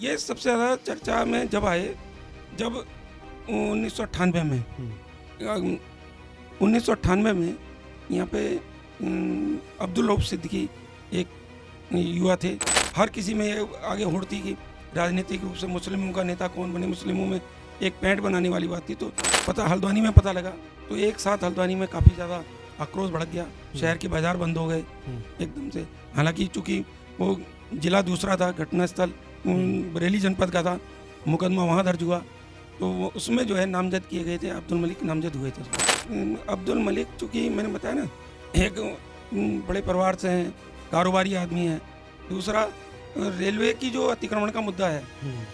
ये सबसे ज़्यादा चर्चा में जब आए, जब 1998 में 1998 में यहाँ पे अब्दुल रऊफ सिद्दीकी एक युवा थे। हर किसी में ये आगे होड़ थी कि राजनीतिक रूप से मुस्लिमों का नेता कौन बने, मुस्लिमों में एक पैंट बनाने वाली बात थी। तो पता हल्द्वानी में पता लगा, तो एक साथ हल्द्वानी में काफ़ी ज़्यादा आक्रोश भड़क गया। शहर के बाज़ार बंद हो गए एकदम से। हालांकि चूँकि वो जिला दूसरा था, घटनास्थल बरेली जनपद का था, मुकदमा वहाँ दर्ज हुआ, तो उसमें जो है नामजद किए गए थे, अब्दुल मलिक नामजद हुए थे। अब्दुल मलिक चूँकि मैंने बताया ना, एक बड़े परिवार से हैं, कारोबारी आदमी है। दूसरा रेलवे की जो अतिक्रमण का मुद्दा है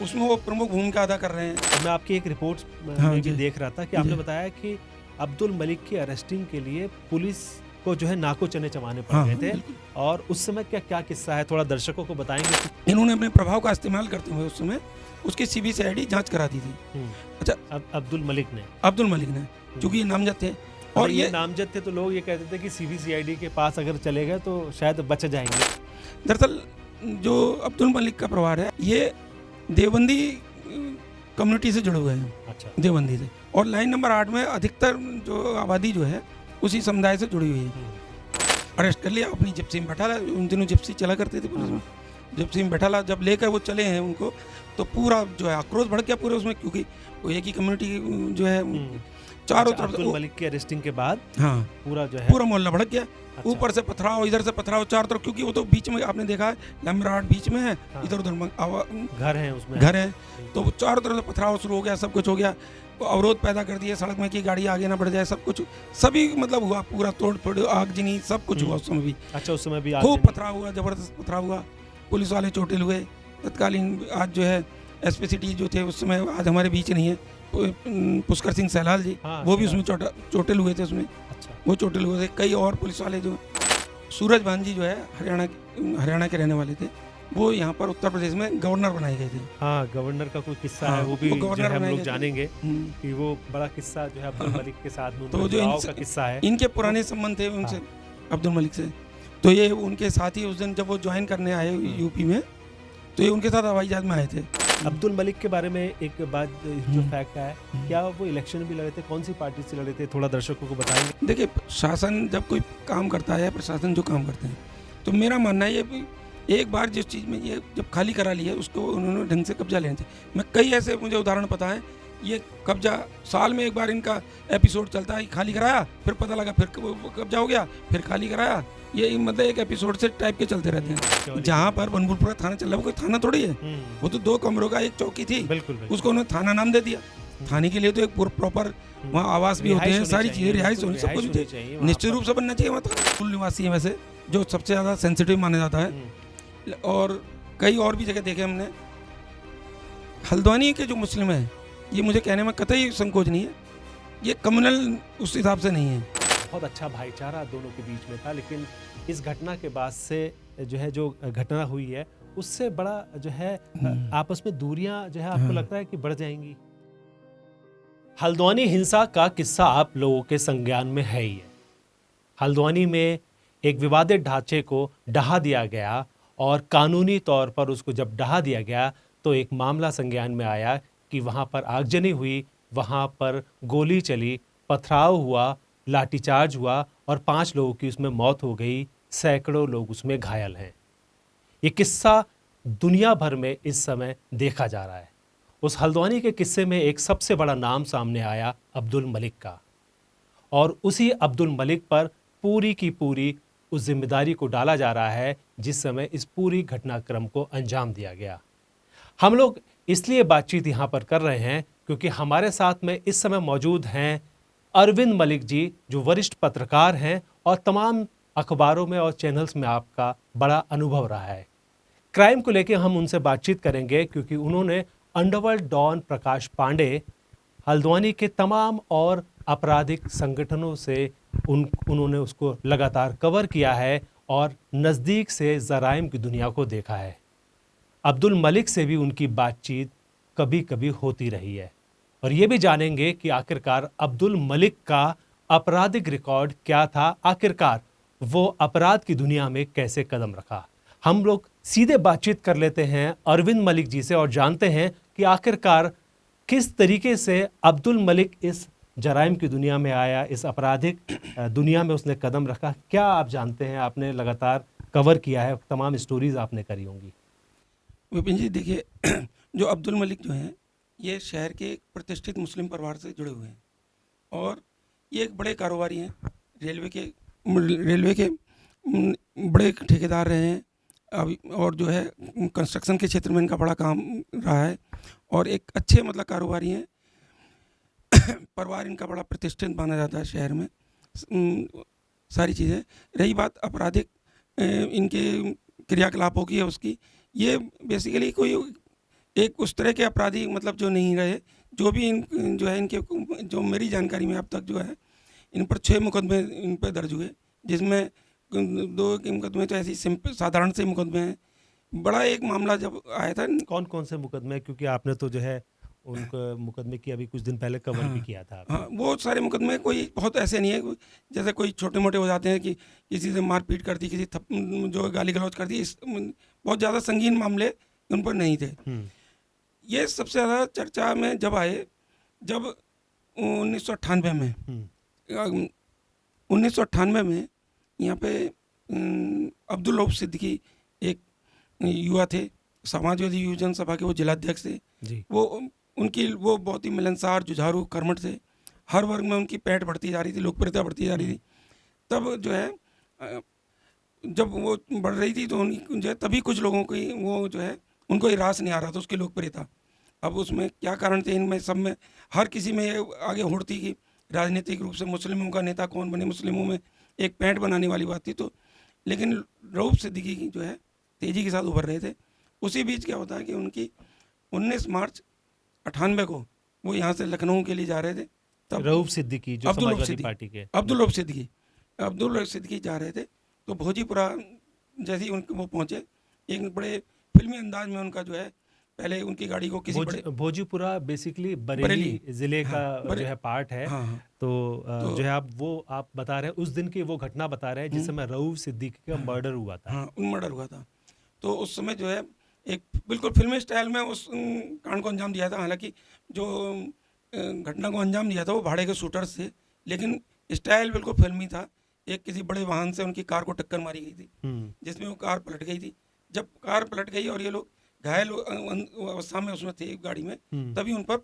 उसमें वो प्रमुख भूमिका अदा कर रहे हैं। मैं आपकी एक रिपोर्ट में भी देख रहा था कि आपने बताया कि अब्दुल मलिक की अरेस्टिंग के लिए पुलिस को जो है नाको चने चबाने पड़ गए थे। और उस समय क्या क्या किस्सा है, थोड़ा दर्शकों को बताएंगे। इन्होंने अपने प्रभाव का इस्तेमाल करते हुए उस समय उसकी CBCID जांच करा दी थी। अच्छा, अब्दुल मलिक ने चूँकि ये नामजद थे और ये नामजद थे, तो लोग ये कहते थे कि CBCID के पास अगर चले गए तो शायद बच जाएंगे। दरअसल जो अब्दुल मलिक का परिवार है ये देवबंदी कम्युनिटी से जुड़े हुए हैं। अच्छा। देवबंदी से, और लाइन नंबर 8 में अधिकतर जो आबादी जो है उसी समुदाय से जुड़ी हुई है। अरेस्ट कर लिया, अपनी जिप्सी में बैठा ला। उन दिनों जिप्सी चला करते थे पुलिस में, जिप्सी में बैठा ला। जब लेकर वो चले हैं उनको, तो पूरा जो है आक्रोश भड़क गया पूरे उसमें, क्योंकि वो एक ही कम्युनिटी जो है चारों तरफ। अब्दुल मलिक के अरेस्टिंग के बाद हाँ पूरा जो है पूरा मोहल्ला भड़क गया। ऊपर से पथराव, इधर से पथराव, चारों तरफ, क्योंकि वो तो बीच में आपने देखा है लंबराट बीच में है। इधर उधर घर है, उसमें घर है, तो चारों तरफ से पथराव शुरू हो गया, सब कुछ हो गया। अवरोध पैदा कर दिए सड़क में कि गाड़ी आगे ना बढ़ जाए, सब कुछ सभी मतलब हुआ, पूरा तोड़ फोड़, आगजनी सब कुछ हुआ उस समय भी। अच्छा, उस समय भी खूब पथराव हुआ, जबरदस्त पथराव हुआ, पुलिस वाले चोटिल हुए तत्कालीन। आज जो है SP सिटी जो थे उस समय, आज हमारे बीच नहीं है, पुष्कर सिंह सैलाल जी, वो भी उसमें चोटिल हुए थे उसमें। अच्छा। वो चोटिल हुए थे। कई और पुलिस वाले जो सूरज भान जी जो है हरियाणा के रहने वाले थे, वो यहाँ पर उत्तर प्रदेश में गवर्नर बनाए गए थे। हाँ, गवर्नर का कोई किस्सा है, वो भी जो है हम लोग जानेंगे कि वो बड़ा किस्सा जो है अब्दुल मलिक के साथ में, तो जो का किस्सा है। इनके पुराने संबंध थे उनसे, अब्दुल मलिक से। तो ये उनके साथ ही उस दिन जब वो ज्वाइन करने आए यूपी में, तो ये उनके साथ हवाई जहाज में आए थे। अब्दुल मलिक के बारे में एक बात जो फैक्ट है, क्या वो इलेक्शन भी लड़े थे, कौन सी पार्टी से लड़े थे, थोड़ा दर्शकों को बताएंगे। देखिए, शासन जब कोई काम करता है, प्रशासन जो काम करते हैं, तो मेरा मानना है ये एक बार जिस चीज़ में ये जब खाली करा लिया उसको उन्होंने ढंग से कब्जा लेना चाहिए। मैं कई ऐसे मुझे उदाहरण पता है, ये कब्जा साल में एक बार इनका एपिसोड चलता है, खाली कराया, फिर पता लगा, फिर कब्जा हो गया, फिर खाली कराया। ये मतलब एक एपिसोड से टाइप के चलते रहते हैं। जहाँ पर बनबुलपुरा थाना चल रहा है, वो कोई थाना थोड़ी है, वो तो 2 कमरों का एक चौकी थी, उसको उन्होंने थाना नाम दे दिया। थाने के लिए तो एक प्रॉपर वहाँ आवास भी होते हैं, सारी चीज़ें, रिहाइश होनी, सब कुछ निश्चित रूप से बनना चाहिए। वहाँ कुल निवासी है वैसे जो सबसे ज़्यादा सेंसिटिव माना जाता है। और कई और भी जगह देखे हमने। हल्द्वानी के जो मुस्लिम हैं, ये मुझे कहने में कतई संकोच नहीं है, ये कम्युनल उस हिसाब से नहीं है। बहुत अच्छा भाईचारा दोनों के बीच में था, लेकिन इस घटना के बाद से जो घटना हुई है, उससे बड़ा जो है आपस में दूरियां जो है आपको लगता है कि बढ़ जाएंगी। हल्द्वानी हिंसा का किस्सा आप लोगों के संज्ञान में है ही है। हल्द्वानी में एक विवादित ढांचे को ढहा दिया गया, और कानूनी तौर पर उसको जब ढहा दिया गया तो एक मामला संज्ञान में आया कि वहाँ पर आगजनी हुई, वहाँ पर गोली चली, पथराव हुआ, लाठीचार्ज हुआ और 5 लोगों की उसमें मौत हो गई, सैकड़ों लोग उसमें घायल हैं। ये किस्सा दुनिया भर में इस समय देखा जा रहा है। उस हल्द्वानी के किस्से में एक सबसे बड़ा नाम सामने आया अब्दुल मलिक का, और उसी अब्दुल मलिक पर पूरी की पूरी उस जिम्मेदारी को डाला जा रहा है जिस समय इस पूरी घटनाक्रम को अंजाम दिया गया। हम लोग इसलिए बातचीत यहाँ पर कर रहे हैं क्योंकि हमारे साथ में इस समय मौजूद हैं अरविंद मलिक जी, जो वरिष्ठ पत्रकार हैं और तमाम अखबारों में और चैनल्स में आपका बड़ा अनुभव रहा है। क्राइम को लेकर हम उनसे बातचीत करेंगे क्योंकि उन्होंने अंडरवर्ल्ड डॉन प्रकाश पांडे, हल्द्वानी के तमाम और आपराधिक संगठनों से उन्होंने उसको लगातार कवर किया है और नज़दीक से जराइम की दुनिया को देखा है। अब्दुल मलिक से भी उनकी बातचीत कभी कभी होती रही है, और ये भी जानेंगे कि आखिरकार अब्दुल मलिक का आपराधिक रिकॉर्ड क्या था, आखिरकार वो अपराध की दुनिया में कैसे कदम रखा। हम लोग सीधे बातचीत कर लेते हैं अरविंद मलिक जी से और जानते हैं कि आखिरकार किस तरीके से अब्दुल मलिक इस जराइम की दुनिया में आया, इस आपराधिक दुनिया में उसने कदम रखा। क्या आप जानते हैं, आपने लगातार कवर किया है, तमाम स्टोरीज आपने करी होंगी। विपिन जी देखिए जो अब्दुल मलिक जो हैं ये शहर के एक प्रतिष्ठित मुस्लिम परिवार से जुड़े हुए हैं और ये एक बड़े कारोबारी हैं। रेलवे के बड़े ठेकेदार रहे हैं अभी, और जो है कंस्ट्रक्शन के क्षेत्र में इनका बड़ा काम रहा है और एक अच्छे मतलब कारोबारी हैं। परिवार इनका बड़ा प्रतिष्ठित माना जाता है शहर में। सारी चीज़ें, रही बात आपराधिक इनके क्रियाकलापों की है उसकी, ये बेसिकली कोई एक उस तरह के अपराधी मतलब जो नहीं रहे। जो भी इन जो है इनके जो मेरी जानकारी में अब तक जो है इन पर 6 मुकदमे इन पर दर्ज हुए, जिसमें 2 के मुकदमे तो ऐसी सिंपल साधारण से मुकदमे हैं। बड़ा एक मामला जब आया था, कौन कौन से मुकदमे, क्योंकि आपने तो जो है उनके मुकदमे की अभी कुछ दिन पहले कवर भी किया था आपने। हाँ वो सारे मुकदमे कोई बहुत ऐसे नहीं है जैसे कोई छोटे मोटे हो जाते हैं कि किसी से मारपीट कर दी, किसी जो गाली गलौज कर दी, बहुत ज़्यादा संगीन मामले उन पर नहीं थे। ये सबसे ज़्यादा चर्चा में जब आए जब 1998 में 1998 में यहाँ पे अब्दुल रऊफ सिद्दीकी एक युवा थे, समाजवादी युवा जनसभा के वो जिलाध्यक्ष थे जी। वो बहुत ही मिलनसार, जुझारू, कर्मठ थे। हर वर्ग में उनकी पैठ बढ़ती जा रही थी, लोकप्रियता बढ़ती जा रही थी। तब जो है जब वो बढ़ रही थी तो उनकी जो है तभी कुछ लोगों की वो जो है उनको ये रास नहीं आ रहा था उसकी लोकप्रियता। अब उसमें क्या कारण थे, इनमें सब में हर किसी में ये आगे होड़ थी कि राजनीतिक रूप से मुस्लिमों का नेता कौन बने, मुस्लिमों में एक पैंठ बनाने वाली बात थी। तो लेकिन रऊफ सिद्दीकी की जो है तेज़ी के साथ उभर रहे थे। उसी बीच क्या होता है कि उनकी 19 मार्च 98 को वो यहाँ से लखनऊ के लिए जा रहे थे। तब रऊफ सिद्दीकी जो समाजवादी पार्टी के अब्दुल रऊफ सिद्दीकी जा रहे थे तो भोजीपुरा जैसे ही उनके वो पहुँचे, एक बड़े फिल्मी अंदाज में उनका जो है पहले उनकी गाड़ी को किसी बड़े भोजपुरा बेसिकली बरेली जिले का जो है पार्ट है। तो जो है आप बता रहे हैं उस दिन की वो घटना बता रहे हैं जिस समय रऊफ सिद्दीकी का मर्डर हुआ था। हाँ मर्डर हुआ था। तो उस समय जो है एक बिल्कुल फिल्मी स्टाइल में उस कांड को अंजाम दिया था। हालांकि जो घटना को अंजाम दिया था वो भाड़े के शूटर्स थे, लेकिन स्टाइल बिल्कुल फिल्मी था। एक किसी बड़े वाहन से उनकी कार को टक्कर मारी गई थी जिसमें वो कार पलट गई थी। जब कार पलट गई और ये लोग घायल अवस्था में उसमें थे गाड़ी में, तभी उन पर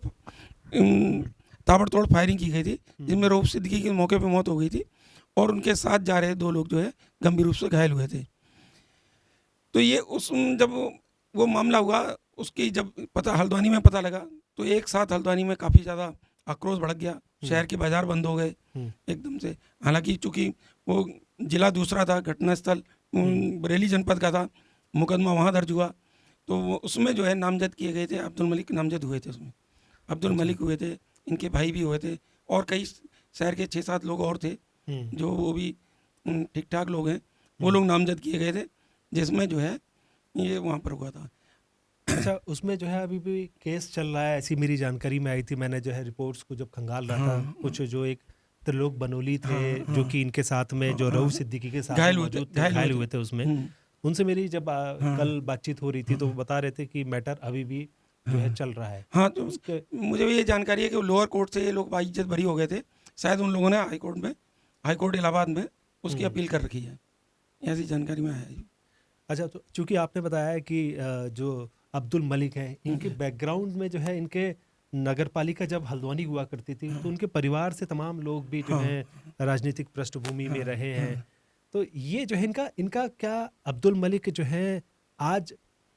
ताबड़तोड़ फायरिंग की गई थी जिसमें रऊफ सिद्दीकी की मौके पर मौत हो गई थी और उनके साथ जा रहे 2 लोग जो है गंभीर रूप से घायल हुए थे। तो ये जब वो मामला हुआ उसकी जब पता हल्द्वानी में पता लगा तो एक साथ हल्द्वानी में काफ़ी ज़्यादा आक्रोश भड़क गया। शहर के बाजार बंद हो गए एकदम से। हालांकि चूंकि वो जिला दूसरा था, घटनास्थल बरेली जनपद का था, मुकदमा वहाँ दर्ज हुआ तो उसमें जो है नामजद किए गए थे। अब्दुल मलिक नामजद हुए थे उसमें, अब्दुल मलिक हुए थे, इनके भाई भी हुए थे और कई शहर के 6-7 लोग और थे जो वो भी ठीक ठाक लोग हैं, वो लोग नामजद किए गए थे जिसमें जो है ये वहाँ पर हुआ था। अच्छा, उसमें जो है अभी भी केस चल रहा है, ऐसी मेरी जानकारी में आई थी। मैंने जो है रिपोर्ट्स को जब खंगाल रहा था, कुछ जो एक त्रिलोक बनोली थे जो कि इनके साथ में जो रऊफ सिद्दीकी के साथ मौजूद थे, घायल हुए थे उसमें, उनसे मेरी जब कल बातचीत हो रही थी तो वो बता रहे थे कि मैटर अभी भी जो है चल रहा है। हाँ, तो उसके मुझे भी ये जानकारी है कि लोअर कोर्ट से ये लोग बाइज्जत बरी हो गए थे। शायद उन लोगों ने हाई कोर्ट इलाहाबाद में उसकी अपील कर रखी है, ऐसी जानकारी में है। अच्छा, तो चूंकि आपने बताया है कि जो अब्दुल मलिक हैं, इनके बैकग्राउंड में जो है इनके नगर पालिका जब हल्द्वानी हुआ करती थी तो उनके परिवार से तमाम लोग भी जो हैं राजनीतिक पृष्ठभूमि में रहे हैं। तो ये जो है इनका क्या अब्दुल मलिक जो है आज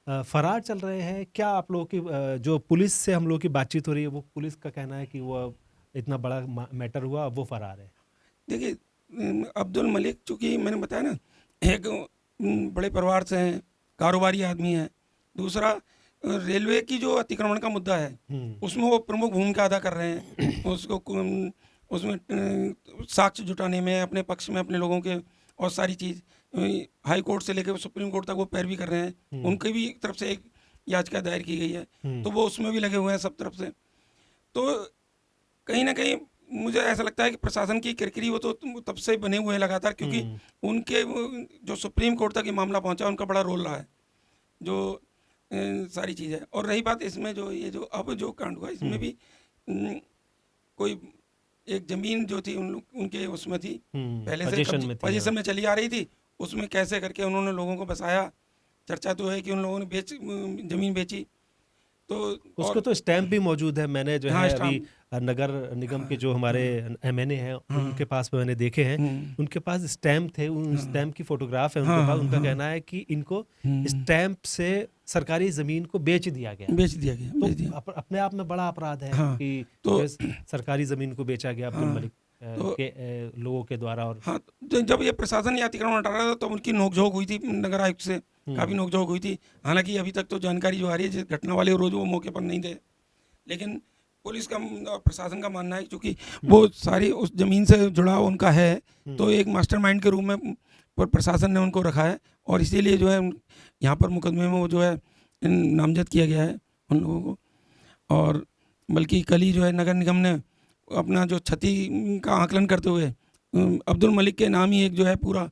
फरार चल रहे हैं क्या? आप लोगों की जो पुलिस से हम लोगों की बातचीत हो रही है वो पुलिस का कहना है कि वो इतना बड़ा मैटर हुआ, अब वो फरार है। देखिए अब्दुल मलिक चूँकि मैंने बताया ना एक बड़े परिवार से हैं, कारोबारी आदमी हैं। दूसरा रेलवे की जो अतिक्रमण का मुद्दा है उसमें वो प्रमुख भूमिका अदा कर रहे हैं। उसको उसमें साक्ष्य जुटाने में, अपने पक्ष में अपने लोगों के और सारी चीज़ हाई कोर्ट से लेकर सुप्रीम कोर्ट तक वो पैरवी कर रहे हैं। उनकी भी तरफ से एक याचिका दायर की गई है तो वो उसमें भी लगे हुए हैं सब तरफ से। तो कहीं ना कहीं मुझे ऐसा लगता है कि प्रशासन की किरकिरी वो तो तब से बने हुए हैं लगातार, क्योंकि उनके जो सुप्रीम कोर्ट तक ये मामला पहुंचा उनका बड़ा रोल रहा है। जो सारी चीज़ है। और रही बात इसमें जो ये जो अब जो कांड हुआ इसमें भी कोई एक ज़मीन जो थी उनके उसमें थी, पहले से पोजीशन में थी, पोजीशन में चली आ रही थी, उसमें कैसे करके उन्होंने लोगों को बसाया। चर्चा तो है कि उन लोगों ने ज़मीन बेची। तो उसको तो स्टैम्प भी मौजूद है, मैंने जो हाँ, है अभी नगर निगम के जो हमारे एमएनए हैं उनके पास में मैंने देखे हैं, उनके पास स्टैम्प थे, उन स्टैम्प की फोटोग्राफ है उनके पास। उनका कहना है कि इनको स्टैम्प से सरकारी जमीन को बेच दिया गया। तो अपने आप में बड़ा अपराध है कि तो सरकारी जमीन को बेचा गया अब्दुल मलिक के लोगों के द्वारा। और हाँ, तो जब ये प्रशासन ये अतिक्रमण हटा रहा था तो उनकी नोकझोंक हुई थी नगर आयुक्त से, काफ़ी नोकझोंक हुई थी। हालांकि अभी तक तो जानकारी जो आ रही है जिस घटना वाले रोज वो मौके पर नहीं थे, लेकिन पुलिस का प्रशासन का मानना है क्योंकि वो सारी उस जमीन से जुड़ाव उनका है, तो एक मास्टरमाइंड के रूप में प्रशासन ने उनको रखा है और इसीलिए जो है यहाँ पर मुकदमे में वो जो है नामजद किया गया है उन लोगों को। और बल्कि कल ही जो है नगर निगम ने अपना जो क्षति का आकलन करते हुए अब्दुल मलिक के नाम ही एक जो है पूरा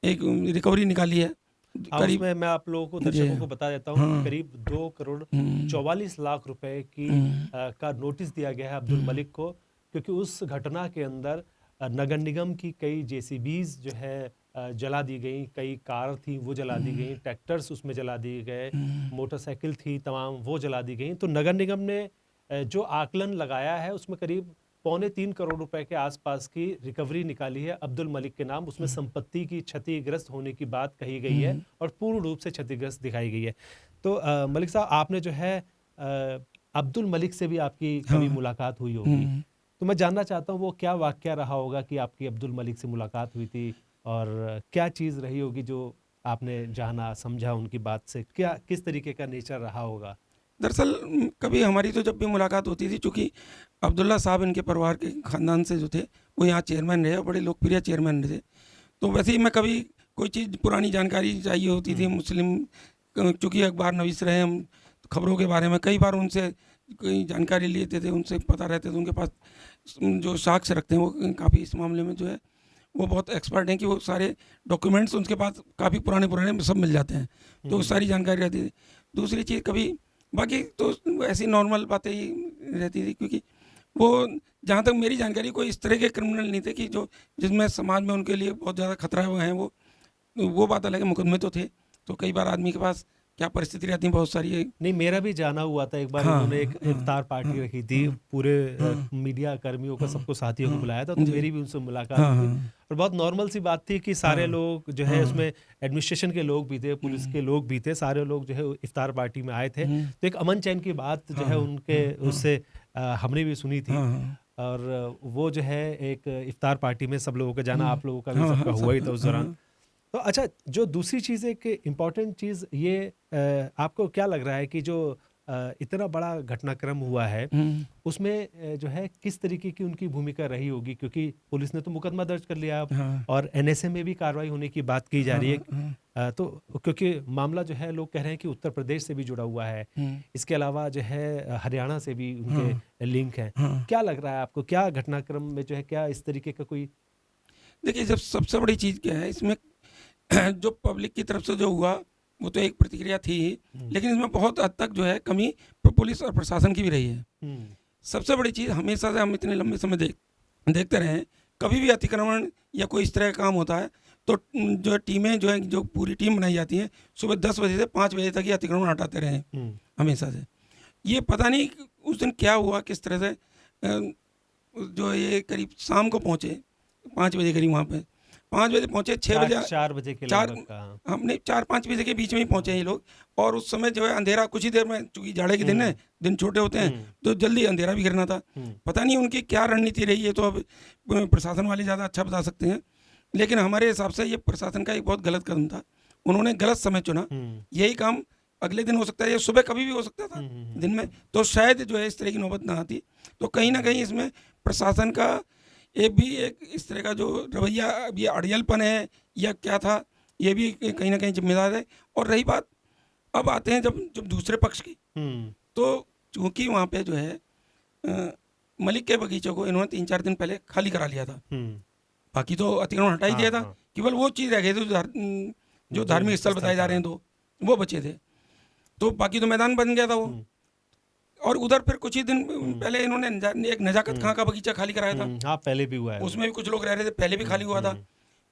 एक रिकवरी निकाली है। करीब मैं आप लोगों को दर्शकों को बता देता हूँ, करीब 2 करोड़ 44 लाख रुपए की का नोटिस दिया गया है अब्दुल मलिक को, क्योंकि उस घटना के अंदर नगर निगम की कई जेसीबीज जो है जला दी गई, कई कार थी वो जला दी गई, ट्रैक्टर्स उसमें जला दिए गए, मोटरसाइकिल थी तमाम वो जला दी गई। तो नगर निगम ने जो आकलन लगाया है उसमें करीब 2.25 करोड़ रुपए के आसपास की रिकवरी निकाली है अब्दुल मलिक के नाम। उसमें संपत्ति की क्षतिग्रस्त होने की बात कही गई है और पूर्ण रूप से क्षतिग्रस्त दिखाई गई है। तो मलिक साहब, आपने जो है अब्दुल मलिक से भी आपकी कभी मुलाकात हुई होगी, तो मैं जानना चाहता हूँ वो क्या वाकया रहा होगा कि आपकी अब्दुल मलिक से मुलाकात हुई थी और क्या चीज़ रही होगी जो आपने जाना समझा उनकी बात से, क्या किस तरीके का नेचर रहा होगा? दरअसल कभी हमारी तो जब भी मुलाकात होती थी, चूँकि अब्दुल्ला साहब इनके परिवार के ख़ानदान से जो थे वो यहाँ चेयरमैन रहे और बड़े लोकप्रिय चेयरमैन रहे, तो वैसे ही मैं कभी कोई चीज़ पुरानी जानकारी चाहिए होती थी, मुस्लिम चूँकि अखबार नवीस रहे हम, तो खबरों के बारे में कई बार उनसे कोई जानकारी लेते थे, उनसे पता रहते थे। उनके पास जो साक्ष्य रखते हैं वो काफ़ी इस मामले में जो है वो बहुत एक्सपर्ट हैं कि वो सारे डॉक्यूमेंट्स उनके पास काफ़ी पुराने सब मिल जाते हैं, तो सारी जानकारी रहती थी। दूसरी चीज़ कभी बाकी तो ऐसी नॉर्मल बातें ही रहती थी, क्योंकि वो जहाँ तक मेरी जानकारी कोई इस तरह के क्रिमिनल नहीं थे कि जो जिसमें समाज में उनके लिए बहुत ज़्यादा खतरा है। वो बात अलग है, मुकदमे तो थे, तो कई बार आदमी के पास क्या परिस्थिति रहती है बहुत सारी है। नहीं, मेरा भी जाना हुआ था एक बार। उन्होंने एक इफ्तार पार्टी रखी थी, पूरे मीडिया कर्मियों को सबको साथियों को बुलाया था, तो मेरी भी उनसे मुलाकात हुई थी और बहुत नॉर्मल सी बात थी कि सारे लोग जो है उसमें एडमिनिस्ट्रेशन के लोग भी थे, पुलिस के लोग भी थे, सारे लोग जो है इफ्तार पार्टी में आए थे। तो एक अमन चैन की बात जो है उनके उससे हमने भी सुनी थी और वो जो है एक इफ्तार पार्टी में सब लोगों का जाना, आप लोगों का भी सबका हुआ ही था उस दौरान। तो अच्छा, जो दूसरी चीज़ एक इम्पॉर्टेंट चीज़ ये आपको क्या लग रहा है कि जो इतना बड़ा घटनाक्रम हुआ है उसमें जो है किस तरीके की उनकी भूमिका रही होगी, क्योंकि पुलिस ने तो मुकदमा दर्ज कर लिया अब और एनएसए में भी कार्रवाई होने की बात की जा रही है। तो क्योंकि मामला जो है लोग कह रहे हैं कि उत्तर प्रदेश से भी जुड़ा हुआ है, इसके अलावा जो है हरियाणा से भी उनके लिंक हैं। क्या लग रहा है आपको, क्या घटनाक्रम में जो है क्या इस तरीके का कोई? देखिए, जब सबसे बड़ी चीज़ क्या है इसमें जो पब्लिक की तरफ से जो हुआ वो तो एक प्रतिक्रिया थी ही, लेकिन इसमें बहुत हद तक जो है कमी पुलिस और प्रशासन की भी रही है। सबसे बड़ी चीज़ हमेशा से हम इतने लंबे समय देखते रहे हैं, कभी भी अतिक्रमण या कोई इस तरह का काम होता है तो जो टीमें जो है जो पूरी टीम बनाई जाती है सुबह 10 बजे से 5 बजे तक ही अतिक्रमण हटाते रहे हमेशा से। ये पता नहीं उस दिन क्या हुआ, किस तरह से जो ये करीब शाम को पहुँचे 5 बजे करीब, वहाँ पे 5 बजे पहुँचे, 6 बजे 4 बजे के हमने 4-5 बजे के बीच में ही पहुँचे ये लोग। और उस समय जो है अंधेरा कुछ ही देर में, चूँकि जाड़े के दिन है, दिन छोटे होते हैं तो जल्दी अंधेरा भी गिरना था। पता नहीं उनकी क्या रणनीति रही है, तो अब प्रशासन वाले ज़्यादा अच्छा बता सकते हैं, लेकिन हमारे हिसाब से ये प्रशासन का एक बहुत गलत कदम था। उन्होंने गलत समय चुना। यही काम अगले दिन हो सकता है या सुबह कभी भी हो सकता था दिन में, तो शायद जो है इस तरह की नौबत ना आती। तो कहीं ना कहीं इसमें प्रशासन का एक इस तरह का जो रवैया, ये अड़ियलपन है या क्या था, ये भी कहीं ना कहीं जिम्मेदार है। और रही बात, अब आते हैं जब दूसरे पक्ष की, तो चूँकि वहाँ पे जो है मलिक के बगीचे को इन्होंने 3-4 दिन पहले खाली करा लिया था, बाकी तो अतिक्रमण हटा ही दिया था, केवल वो चीज़ रह गई थी जो धार्मिक स्थल बताए जा रहे हैं, तो वो बचे थे। तो बाकी तो मैदान बन गया था वो। और उधर फिर कुछ ही दिन पहले इन्होंने एक नजाकत खां का बगीचा खाली कराया था, हाँ पहले भी हुआ है। उसमें भी कुछ लोग रह रहे थे, पहले भी खाली हुआ था।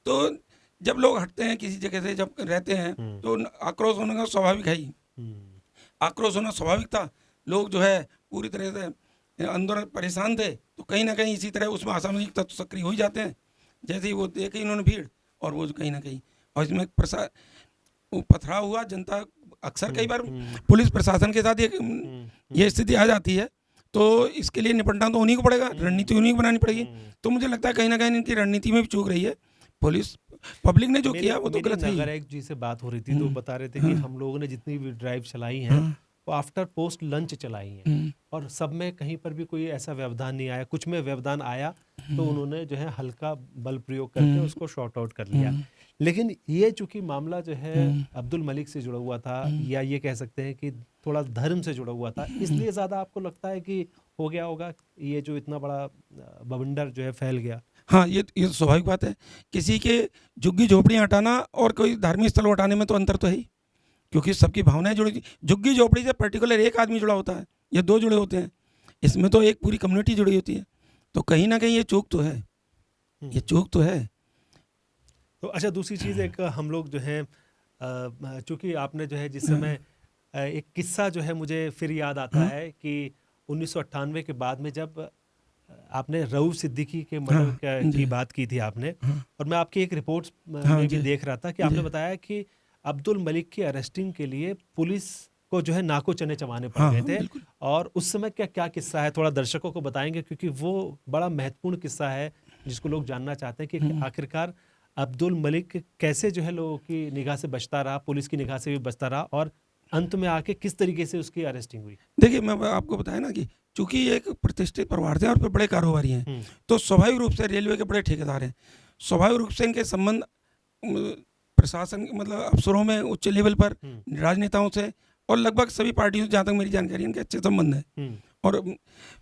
तो जब लोग हटते हैं किसी जगह से, जब रहते हैं तो आक्रोश होने का स्वाभाविक है ही, आक्रोश होना स्वाभाविक था। लोग जो है पूरी तरह से अंदर परेशान थे, तो कहीं ना कहीं इसी तरह उसमें असामाजिक तत्व सक्रिय हो ही जाते हैं। जैसे ही वो देखे इन्होंने भीड़, और वो कहीं ना कहीं, और इसमें पथराव हुआ, जनता अक्सर कई बार पुलिस प्रशासन के साथ ये स्थिति आ जाती है, तो इसके लिए निपटना तो उन्हीं को पड़ेगा, रणनीति उन्हीं को बनानी पड़ेगी। तो मुझे लगता है कहीं ना कहीं इनकी रणनीति में भी चूक रही है पुलिस। पब्लिक ने जो किया वो तो गलत है। नगर एक जी से बात हो रही थी तो बता रहे थे कि हम लोगों ने जितनी भी ड्राइव चलाई हैं वो आफ्टर पोस्ट लंच चलाई हैं, और सब में कहीं पर भी कोई ऐसा व्यवधान नहीं आया। कुछ में व्यवधान आया तो उन्होंने जो है हल्का बल प्रयोग करके उसको शॉर्ट आउट कर लिया। लेकिन ये चूंकि मामला जो है अब्दुल मलिक से जुड़ा हुआ था, या ये कह सकते हैं कि थोड़ा धर्म से जुड़ा हुआ था, इसलिए ज़्यादा आपको लगता है कि हो गया होगा ये जो इतना बड़ा बवंडर जो है फैल गया? हाँ, ये स्वाभाविक बात है। किसी के झुग्गी झोपड़ियाँ हटाना और कोई धार्मिक स्थल हटाने में तो अंतर तो है ही, क्योंकि सबकी भावनाएं जुड़ी। झुग्गी झोपड़ी से पर्टिकुलर एक आदमी जुड़ा होता है या दो जुड़े होते हैं, इसमें तो एक पूरी कम्युनिटी जुड़ी होती है। तो कहीं ना कहीं ये चूक तो है, ये चूक तो है। तो अच्छा, दूसरी चीज़ एक हम लोग जो है चूँकि आपने जो है जिस समय एक किस्सा जो है मुझे फिर याद आता है कि 1998 के बाद में जब आपने रऊफ सिद्दीकी के मर्डर की बात की थी आपने, और मैं आपकी एक रिपोर्ट में भी देख रहा था कि आपने बताया कि अब्दुल मलिक की अरेस्टिंग के लिए पुलिस को जो है नाको चने चबाने पड़ गए थे। और उस समय क्या किस्सा है, थोड़ा दर्शकों को बताएंगे, क्योंकि वो बड़ा महत्वपूर्ण किस्सा है जिसको लोग जानना चाहते हैं कि आखिरकार अब्दुल मलिक कैसे जो है लोगों की निगाह से बचता रहा, पुलिस की निगाह से भी बचता रहा, और अंत में आके किस तरीके से उसकी अरेस्टिंग हुई। देखिए, मैं आपको बताया ना कि चूंकि एक प्रतिष्ठित परिवार थे और फिर बड़े कारोबारी हैं, तो स्वाभाविक रूप से रेलवे के बड़े ठेकेदार हैं, स्वाभाविक रूप से इनके संबंध प्रशासन मतलब अफसरों में उच्च लेवल पर, राजनेताओं से और लगभग सभी पार्टियों से, जहाँ तक मेरी जानकारी, इनके अच्छे संबंध है और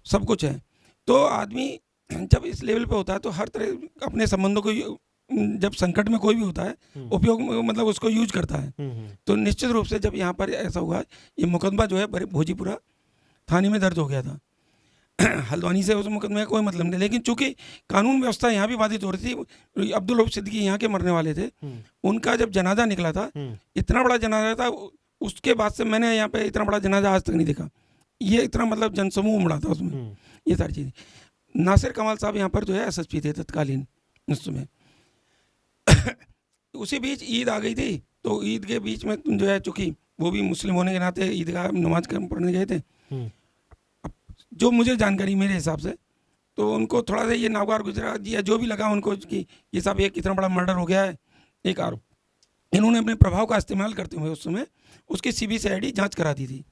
सब कुछ है। तो आदमी जब इस लेवल पे होता है तो हर तरह अपने संबंधों को, जब संकट में कोई भी होता है, उपयोग मतलब उसको यूज करता है। तो निश्चित रूप से जब यहाँ पर ऐसा हुआ, ये मुकदमा जो है भोजीपुरा थाने में दर्ज हो गया था। हल्द्वानी से उस मुकदमे का कोई मतलब नहीं, लेकिन चूंकि कानून व्यवस्था यहाँ भी बाधित हो रही थी। अब्दुल रऊफ सिद्दीकी यहाँ के मरने वाले थे, उनका जब जनाजा निकला था, इतना बड़ा जनाजा था, उसके बाद से मैंने यहाँ पे इतना बड़ा जनाजा आज तक नहीं देखा। ये इतना मतलब जनसमूह उमड़ा था उसमें, ये सारी चीज़ें। नासिर कमाल साहब यहाँ पर जो है SSP थे तत्कालीन उस समय। उसी बीच ईद आ गई थी, तो ईद के बीच में जो है, चूँकि वो भी मुस्लिम होने के नाते ईदगाह नमाज पढ़ने गए थे, जो मुझे जानकारी मेरे हिसाब से, तो उनको थोड़ा सा ये नागवार गुजरा या जो भी लगा उनको कि ये सब एक कितना बड़ा मर्डर हो गया है, एक आरोप। इन्होंने अपने प्रभाव का इस्तेमाल करते हुए उस समय उसकी CBCID जांच करा दी थी।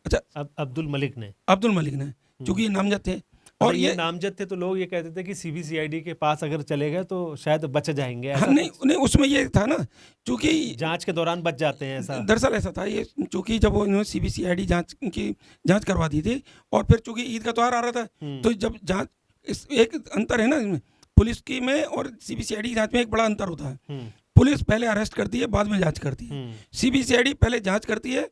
अच्छा, अब्दुल मलिक ने, चूँकि ये नामजद थे, और ये नामजद थे, तो लोग ये कहते थे कि CBCID के पास अगर चले गए तो शायद बच जाएंगे। हाँ, नहीं, उसमें ये था ना, चूँकि जांच के दौरान बच जाते हैं, ऐसा दरअसल ऐसा था। ये चूँकि जब वो इन्होंने CBCID जांच करवा दी थी, और फिर चूँकि ईद का त्यौहार आ रहा था, तो जब जांच, एक अंतर है ना इसमें, पुलिस की में और CBCID जांच में एक बड़ा अंतर होता है। पुलिस पहले अरेस्ट करती है, बाद में जांच करती है। CBCID पहले जांच करती है,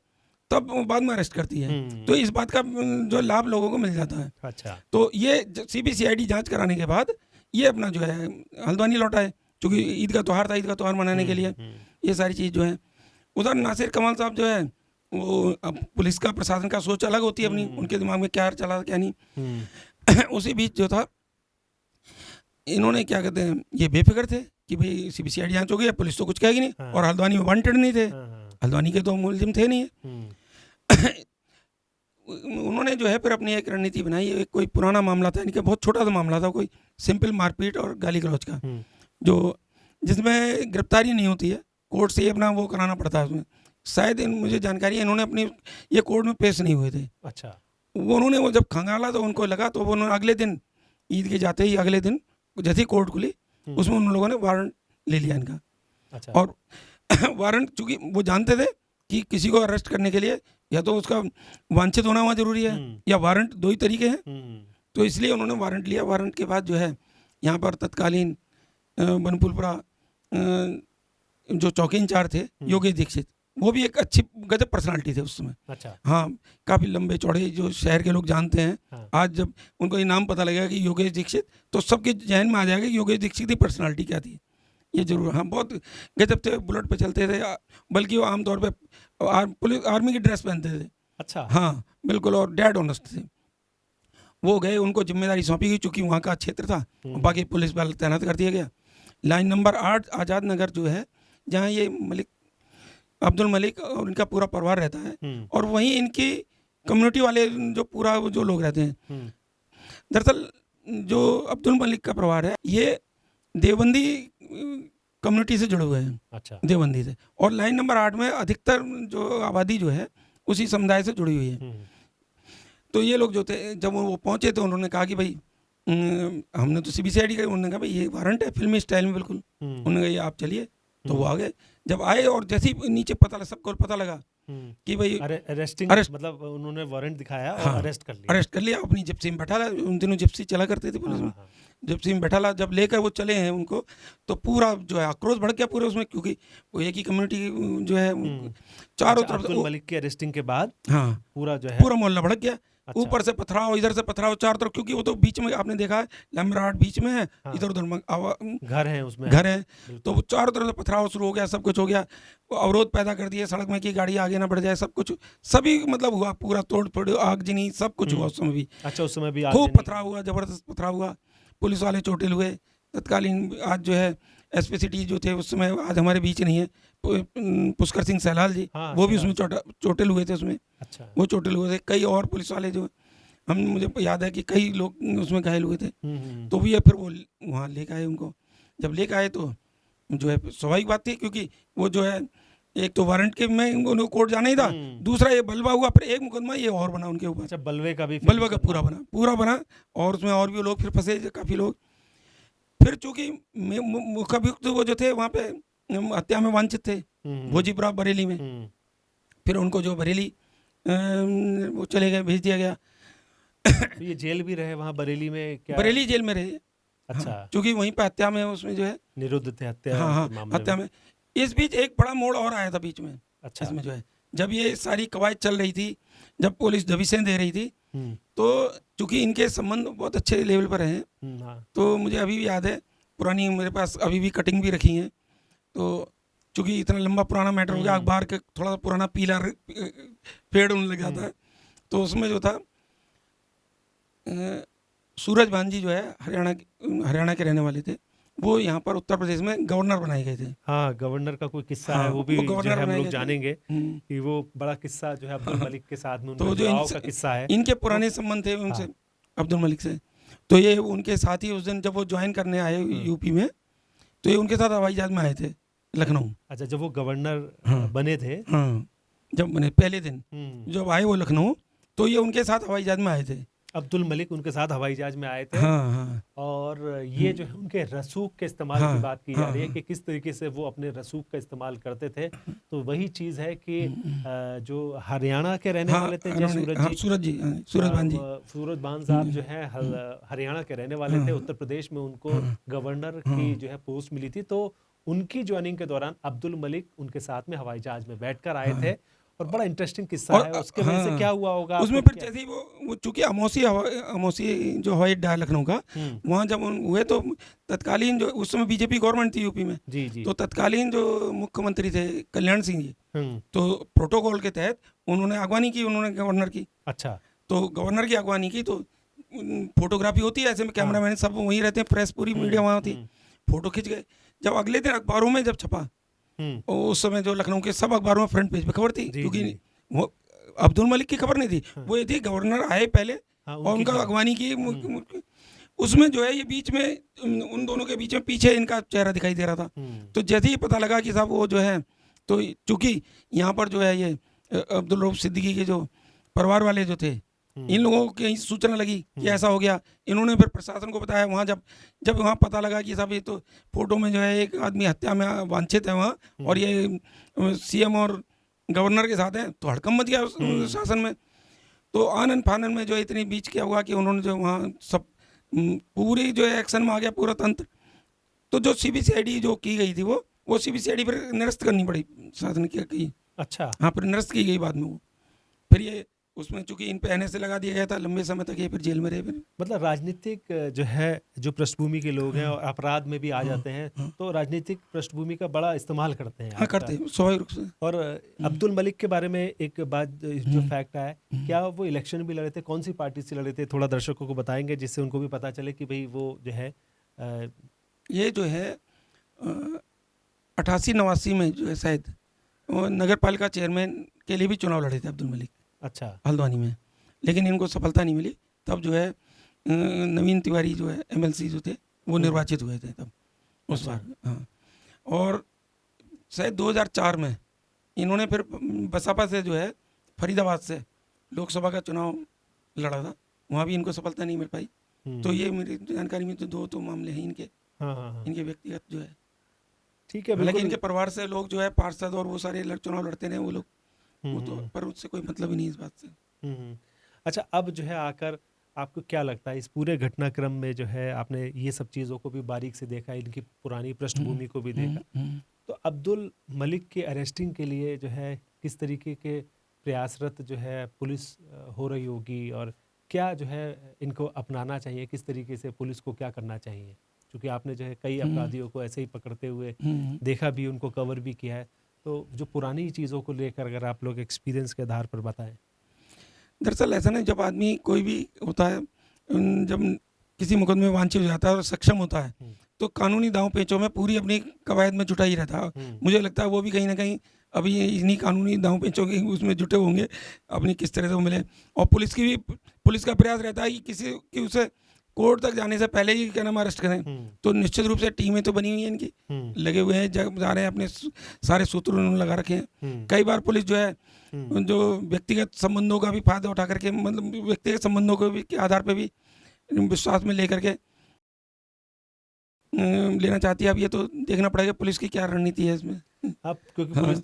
तब बाद में अरेस्ट करती है। तो इस बात का जो लाभ लोगों को मिल जाता है। अच्छा, तो ये CBCID जांच कराने के बाद ये अपना जो है हल्द्वानी लौटा है, क्योंकि ईद का त्यौहार था, ईद का त्यौहार मनाने के लिए ये सारी चीज़ जो है। उधर नासिर कमाल साहब जो है, वो अब पुलिस का, प्रशासन का सोच अलग होती है अपनी, उनके दिमाग में क्या चला क्या नहीं। उसी बीच जो था, इन्होंने क्या कहते हैं, ये बेफिक्र थे कि भाई CBCID जांच हो गई, पुलिस तो कुछ कहेगी नहीं, और हल्द्वानी में वांटेड नहीं थे, हल्द्वानी के तो मुलजिम थे नहीं है। उन्होंने जो है फिर अपनी एक रणनीति बनाई। एक कोई पुराना मामला था, इनका बहुत छोटा सा मामला था, कोई सिंपल मारपीट और गाली गलौज का, जो जिसमें गिरफ्तारी नहीं होती है, कोर्ट से ही अपना वो कराना पड़ता है उसमें। शायद मुझे जानकारी है, इन्होंने अपनी ये कोर्ट में पेश नहीं हुए थे। अच्छा, उन्होंने वो जब खंगाला तो उनको लगा, तो वो उन्होंने अगले दिन, ईद के जाते ही अगले दिन जैसे ही कोर्ट खुली, उसमें उन लोगों ने वारंट ले लिया इनका। अच्छा, और वारंट, चूंकि वो जानते थे कि किसी को अरेस्ट करने के लिए या तो उसका वांछित होना हुआ जरूरी है, या वारंट, दो ही तरीके हैं। तो इसलिए उन्होंने वारंट लिया। वारंट के बाद जो है यहाँ पर तत्कालीन बनपुलपुरा जो चौकी इंचार्ज थे योगेश दीक्षित, वो भी एक अच्छी गजब पर्सनालिटी थे उस समय। अच्छा। हाँ, काफ़ी लंबे चौड़े जो शहर के लोग जानते हैं। हाँ। आज जब उनको ये नाम पता लगेगा कि योगेश दीक्षित, तो सबके जहन में आ जाएगा कि योगेश दीक्षित की पर्सनालिटी क्या थी। ये ज़रूर, हाँ, बहुत गजब थे, बुलेट पे चलते थे, बल्कि वो आमतौर पे पुलिस आर्मी की ड्रेस पहनते थे। अच्छा। हाँ, बिल्कुल, और डेड ऑनेस्ट थे। वो गए, उनको जिम्मेदारी सौंपी गई, चूँकि वहाँ का क्षेत्र था, बाकी पुलिस बल तैनात कर दिया गया। लाइन नंबर 8 आज़ाद नगर जो है, जहाँ ये अब्दुल मलिक और इनका पूरा परिवार रहता है, और वहीं इनकी कम्युनिटी वाले जो पूरा जो लोग रहते हैं। दरअसल जो अब्दुल मलिक का परिवार है, ये देवबंदी कम्युनिटी से जुड़े हुए हैं। अच्छा। देवबंदी से, और लाइन नंबर 8 में अधिकतर जो आबादी जो है उसी समुदाय से जुड़ी हुई है। तो ये लोग जो थे, जब वो पहुंचे तो उन्होंने कहा कि भाई हमने तो सीबीसीआईडी का, उन्होंने कहा भाई ये वारंट है, फिल्मी स्टाइल में बिल्कुल। उन्होंने कहा ये आप चलिए, तो वो आ गए। जब आए और जैसे ही नीचे सबको पता लगा कि भाई अरेस्ट, मतलब उन्होंने वारंट दिखाया और हाँ, अरेस्ट कर लिया। अरेस्ट कर लिया, अपनी जिप्सी में बैठा ला। उन दिनों जिप्सी चला करते थे पुलिस में। जिप्सी में बैठा ला, जब लेकर वो चले हैं उनको, तो पूरा जो है आक्रोश भड़क गया पूरे उसमें, क्योंकि वो एक ही कम्युनिटी जो है चारों तरफ। अब्दुल मलिक की अरेस्टिंग के बाद हाँ, पूरा जो है पूरा मोहल्ला भड़क गया। अच्छा। ऊपर से पथराव, इधर से पथराव, चारों तरफ, क्योंकि वो तो बीच में आपने देखा है लम्बराट बीच में है। हाँ। इधर उधर घर है, उसमें घर है, तो वो चारों तरफ से पथराव शुरू हो गया, सब कुछ हो गया, अवरोध पैदा कर दिए सड़क में कि गाड़ी आगे ना बढ़ जाए, सब कुछ, सभी मतलब हुआ, पूरा तोड़ फोड़, आगजनी, सब कुछ हुआ उस समय भी। अच्छा, उस समय भी खूब पथराव हुआ, जबरदस्त पथराव हुआ, पुलिस वाले चोटिल हुए तत्कालीन। आज जो है एसपी सिटी जो थे उस समय, आज हमारे बीच नहीं है, पुष्कर सिंह सहलाल जी, हाँ, वो भी उसमें चोटिल हुए थे उसमें। अच्छा। वो चोटिल हुए थे, कई और पुलिस वाले जो मुझे याद है कि कई लोग उसमें घायल हुए थे। तो भी फिर वो वहाँ लेकर आए उनको। जब लेकर आए तो जो है स्वाभाविक बात थी, क्योंकि वो जो है एक तो वारंट के में उनको कोर्ट जाना ही था, दूसरा ये बलवा हुआ, फिर एक मुकदमा ये और बना उनके ऊपर। अच्छा, बलवे का भी, बलवा का पूरा बना, और उसमें और भी लोग फिर फंसे, काफ़ी लोग। फिर चूंकि मुखाभियुक्त वो जो थे वहाँ पे हत्या में वांछित थे, भोजीपुरा बरेली में, फिर उनको जो बरेली वो चले गए, भेज दिया गया। तो ये जेल भी रहे वहाँ बरेली में क्या? बरेली जेल में रहे। अच्छा। हाँ, क्योंकि वहीं पे हत्या में उसमें जो है निरुद्ध थे हत्या। हाँ, हत्या में। इस बीच एक बड़ा मोड़ और आया था बीच में। अच्छा। इसमें जो है, जब ये सारी कवायद चल रही थी, जब पुलिस दबिशें दे रही थी, तो चूंकि इनके संबंध बहुत अच्छे लेवल पर हैं, तो मुझे अभी भी याद है, पुरानी मेरे पास अभी भी कटिंग भी रखी है। तो चूंकि इतना लंबा पुराना मैटर हो गया, अखबार के थोड़ा सा पुराना पीला पेड़ होने लग जाता है, तो उसमें जो था सूरज भान जी जो है हरियाणा के रहने वाले थे, वो यहाँ पर उत्तर प्रदेश में गवर्नर बनाए गए थे। हाँ, गवर्नर का कोई किस्सा है, वो भी जो है हम लोग जानेंगे कि वो बड़ा किस्सा जो है अब्दुल मलिक के साथ में, तो जो का किस्सा है, इनके पुराने संबंध थे उनसे, अब्दुल मलिक से। तो ये उनके साथ ही उस दिन जब वो ज्वाइन करने आए यूपी में, तो ये उनके साथ हवाई जहाज में आए थे लखनऊ। अच्छा, जब वो गवर्नर बने थे, जब बने पहले दिन जब आए वो लखनऊ, तो ये उनके साथ हवाई जहाज में आए थे। अब्दुल मलिक उनके साथ हवाई जहाज में आए थे। और ये जो है उनके रसूख के इस्तेमाल की बात की जा रही है कि किस तरीके से वो अपने रसूख का इस्तेमाल करते थे। तो वही चीज़ है कि जो हरियाणा के रहने वाले थे, सूरज भान साहब जो है हरियाणा के रहने वाले थे, उत्तर प्रदेश में उनको गवर्नर की जो है पोस्ट मिली थी। तो उनकी ज्वाइनिंग के दौरान अब्दुल मलिक उनके साथ में हवाई जहाज में बैठकर आए थे, और बड़ा इंटरेस्टिंग किस्सा है उसके वजह से क्या हुआ होगा उसमें। फिर जैसे ही वो चूंकि अमौसी जो हवाई अड्डा है लखनऊ का, वहाँ जब हुए तो तत्कालीन जो उस समय बीजेपी गवर्नमेंट थी यूपी में, जी। तो तत्कालीन जो मुख्यमंत्री थे कल्याण सिंह जी, तो प्रोटोकॉल के तहत उन्होंने अगवानी की, उन्होंने गवर्नर की। अच्छा। तो गवर्नर की अगवानी की, तो फोटोग्राफी होती है ऐसे में, कैमरा मैन सब वहीं रहते हैं, प्रेस पूरी मीडिया वहाँ होती, फोटो खिंच गए। जब अगले दिन अखबारों में जब छपा, उस समय जो लखनऊ के सब अखबारों में फ्रंट पेज पे खबर थी, क्योंकि वो अब्दुल मलिक की खबर नहीं थी, वो ये थी गवर्नर आए पहले और उनका अगवानी की। उसमें जो है ये बीच में उन दोनों के बीच में पीछे इनका चेहरा दिखाई दे रहा था। तो जैसे ही पता लगा कि साहब वो जो है, तो चूंकि यहाँ पर जो है ये अब्दुल रऊफ सिद्दीकी के जो परिवार वाले जो थे, इन लोगों को कहीं सूचना लगी कि ऐसा हो गया, इन्होंने फिर प्रशासन को बताया। वहाँ जब वहाँ पता लगा कि साहब ये तो फोटो में जो है एक आदमी हत्या में वांछित है वहाँ, और ये सीएम और गवर्नर के साथ है, तो हड़कंप मच गया शासन में। तो आनन फानन में जो इतनी बीच क्या हुआ कि उन्होंने जो वहाँ सब पूरी जो है एक्शन में आ गया पूरा तंत्र। तो जो सीबीसीआईडी जो की गई थी, वो सीबीसीआईडी फिर निरस्त करनी पड़ी शासन की। अच्छा। हाँ, पर निरस्त की गई बाद में वो। फिर ये उसमें चूंकि इन पे NSA लगा दिया गया था, लंबे समय तक ये फिर जेल में रहे फिर। मतलब राजनीतिक जो है, जो पृष्ठभूमि के लोग हैं हाँ, और अपराध में भी आ हाँ, जाते हैं, हाँ, तो राजनीतिक पृष्ठभूमि का बड़ा इस्तेमाल करते हैं हाँ, आपका। करते हैं स्वाभाविक रूप से। और अब्दुल मलिक के बारे में एक बात जो फैक्ट आया, हम्म। क्या वो इलेक्शन भी लड़े थे? कौन सी पार्टी से लड़े थे? थोड़ा दर्शकों को बताएंगे जिससे उनको भी पता चले कि भाई वो जो है ये जो है 88-89 में जो है शायद वो नगर पालिका चेयरमैन के लिए भी चुनाव लड़े थे अब्दुल मलिक, अच्छा। हल्द्वानी में, लेकिन इनको सफलता नहीं मिली। तब जो है नवीन तिवारी जो है MLC जो थे वो निर्वाचित हुए थे तब उस अच्छा। बार। हाँ, और शायद 2004 में इन्होंने फिर बसपा से जो है फरीदाबाद से लोकसभा का चुनाव लड़ा था, वहाँ भी इनको सफलता नहीं मिल पाई। तो ये मेरी जानकारी में तो दो तो मामले हैं इनके, हाँ हाँ हाँ, इनके व्यक्तिगत जो है। ठीक है, हालांकि बिल्कुल। इनके परिवार से लोग जो है पार्षद और वो सारे चुनाव लड़ते रहे वो लोग, वो तो पर उससे कोई मतलब ही नहीं इस बात से। अच्छा, अब जो है आकर आपको क्या लगता है इस पूरे घटनाक्रम में, जो है आपने ये सब चीज़ों को भी बारीक से देखा, इनकी पुरानी पृष्ठभूमि को भी देखा, तो अब्दुल मलिक के अरेस्टिंग के लिए जो है किस तरीके के प्रयासरत जो है पुलिस हो रही होगी, और क्या जो है इनको अपनाना चाहिए, किस तरीके से पुलिस को क्या करना चाहिए? क्योंकि आपने जो है कई अपराधियों को ऐसे ही पकड़ते हुए देखा भी, उनको कवर भी किया है, तो जो पुरानी चीज़ों को लेकर अगर आप लोग एक्सपीरियंस के आधार पर बताएं। दरअसल ऐसा नहीं, जब आदमी कोई भी होता है, जब किसी मुकदमे में वांछित हो जाता है और सक्षम होता है, तो कानूनी दांव पेचों में पूरी अपनी कवायद में जुटा ही रहता है। मुझे लगता है वो भी कहीं ना कहीं अभी इन्हीं कानूनी दांव पेचों के उसमें जुटे होंगे, अपनी किस तरह से वो मिले। और पुलिस का प्रयास रहता है कि उसे कोर्ट तक जाने से पहले ही क्या नाम अरेस्ट करें। तो निश्चित रूप से टीमें तो बनी हुई हैं इनकी, लगे हुए हैं, जब जा रहे हैं, अपने सारे सूत्र उन्होंने लगा रखे हैं। कई बार पुलिस जो है जो व्यक्तिगत संबंधों का भी फायदा उठा करके, मतलब व्यक्तिगत संबंधों को भी के आधार पर भी विश्वास में लेकर के लेना चाहती है। अब ये तो देखना पड़ेगा पुलिस की क्या रणनीति है इसमें। अब क्योंकि हाँ, पुलिस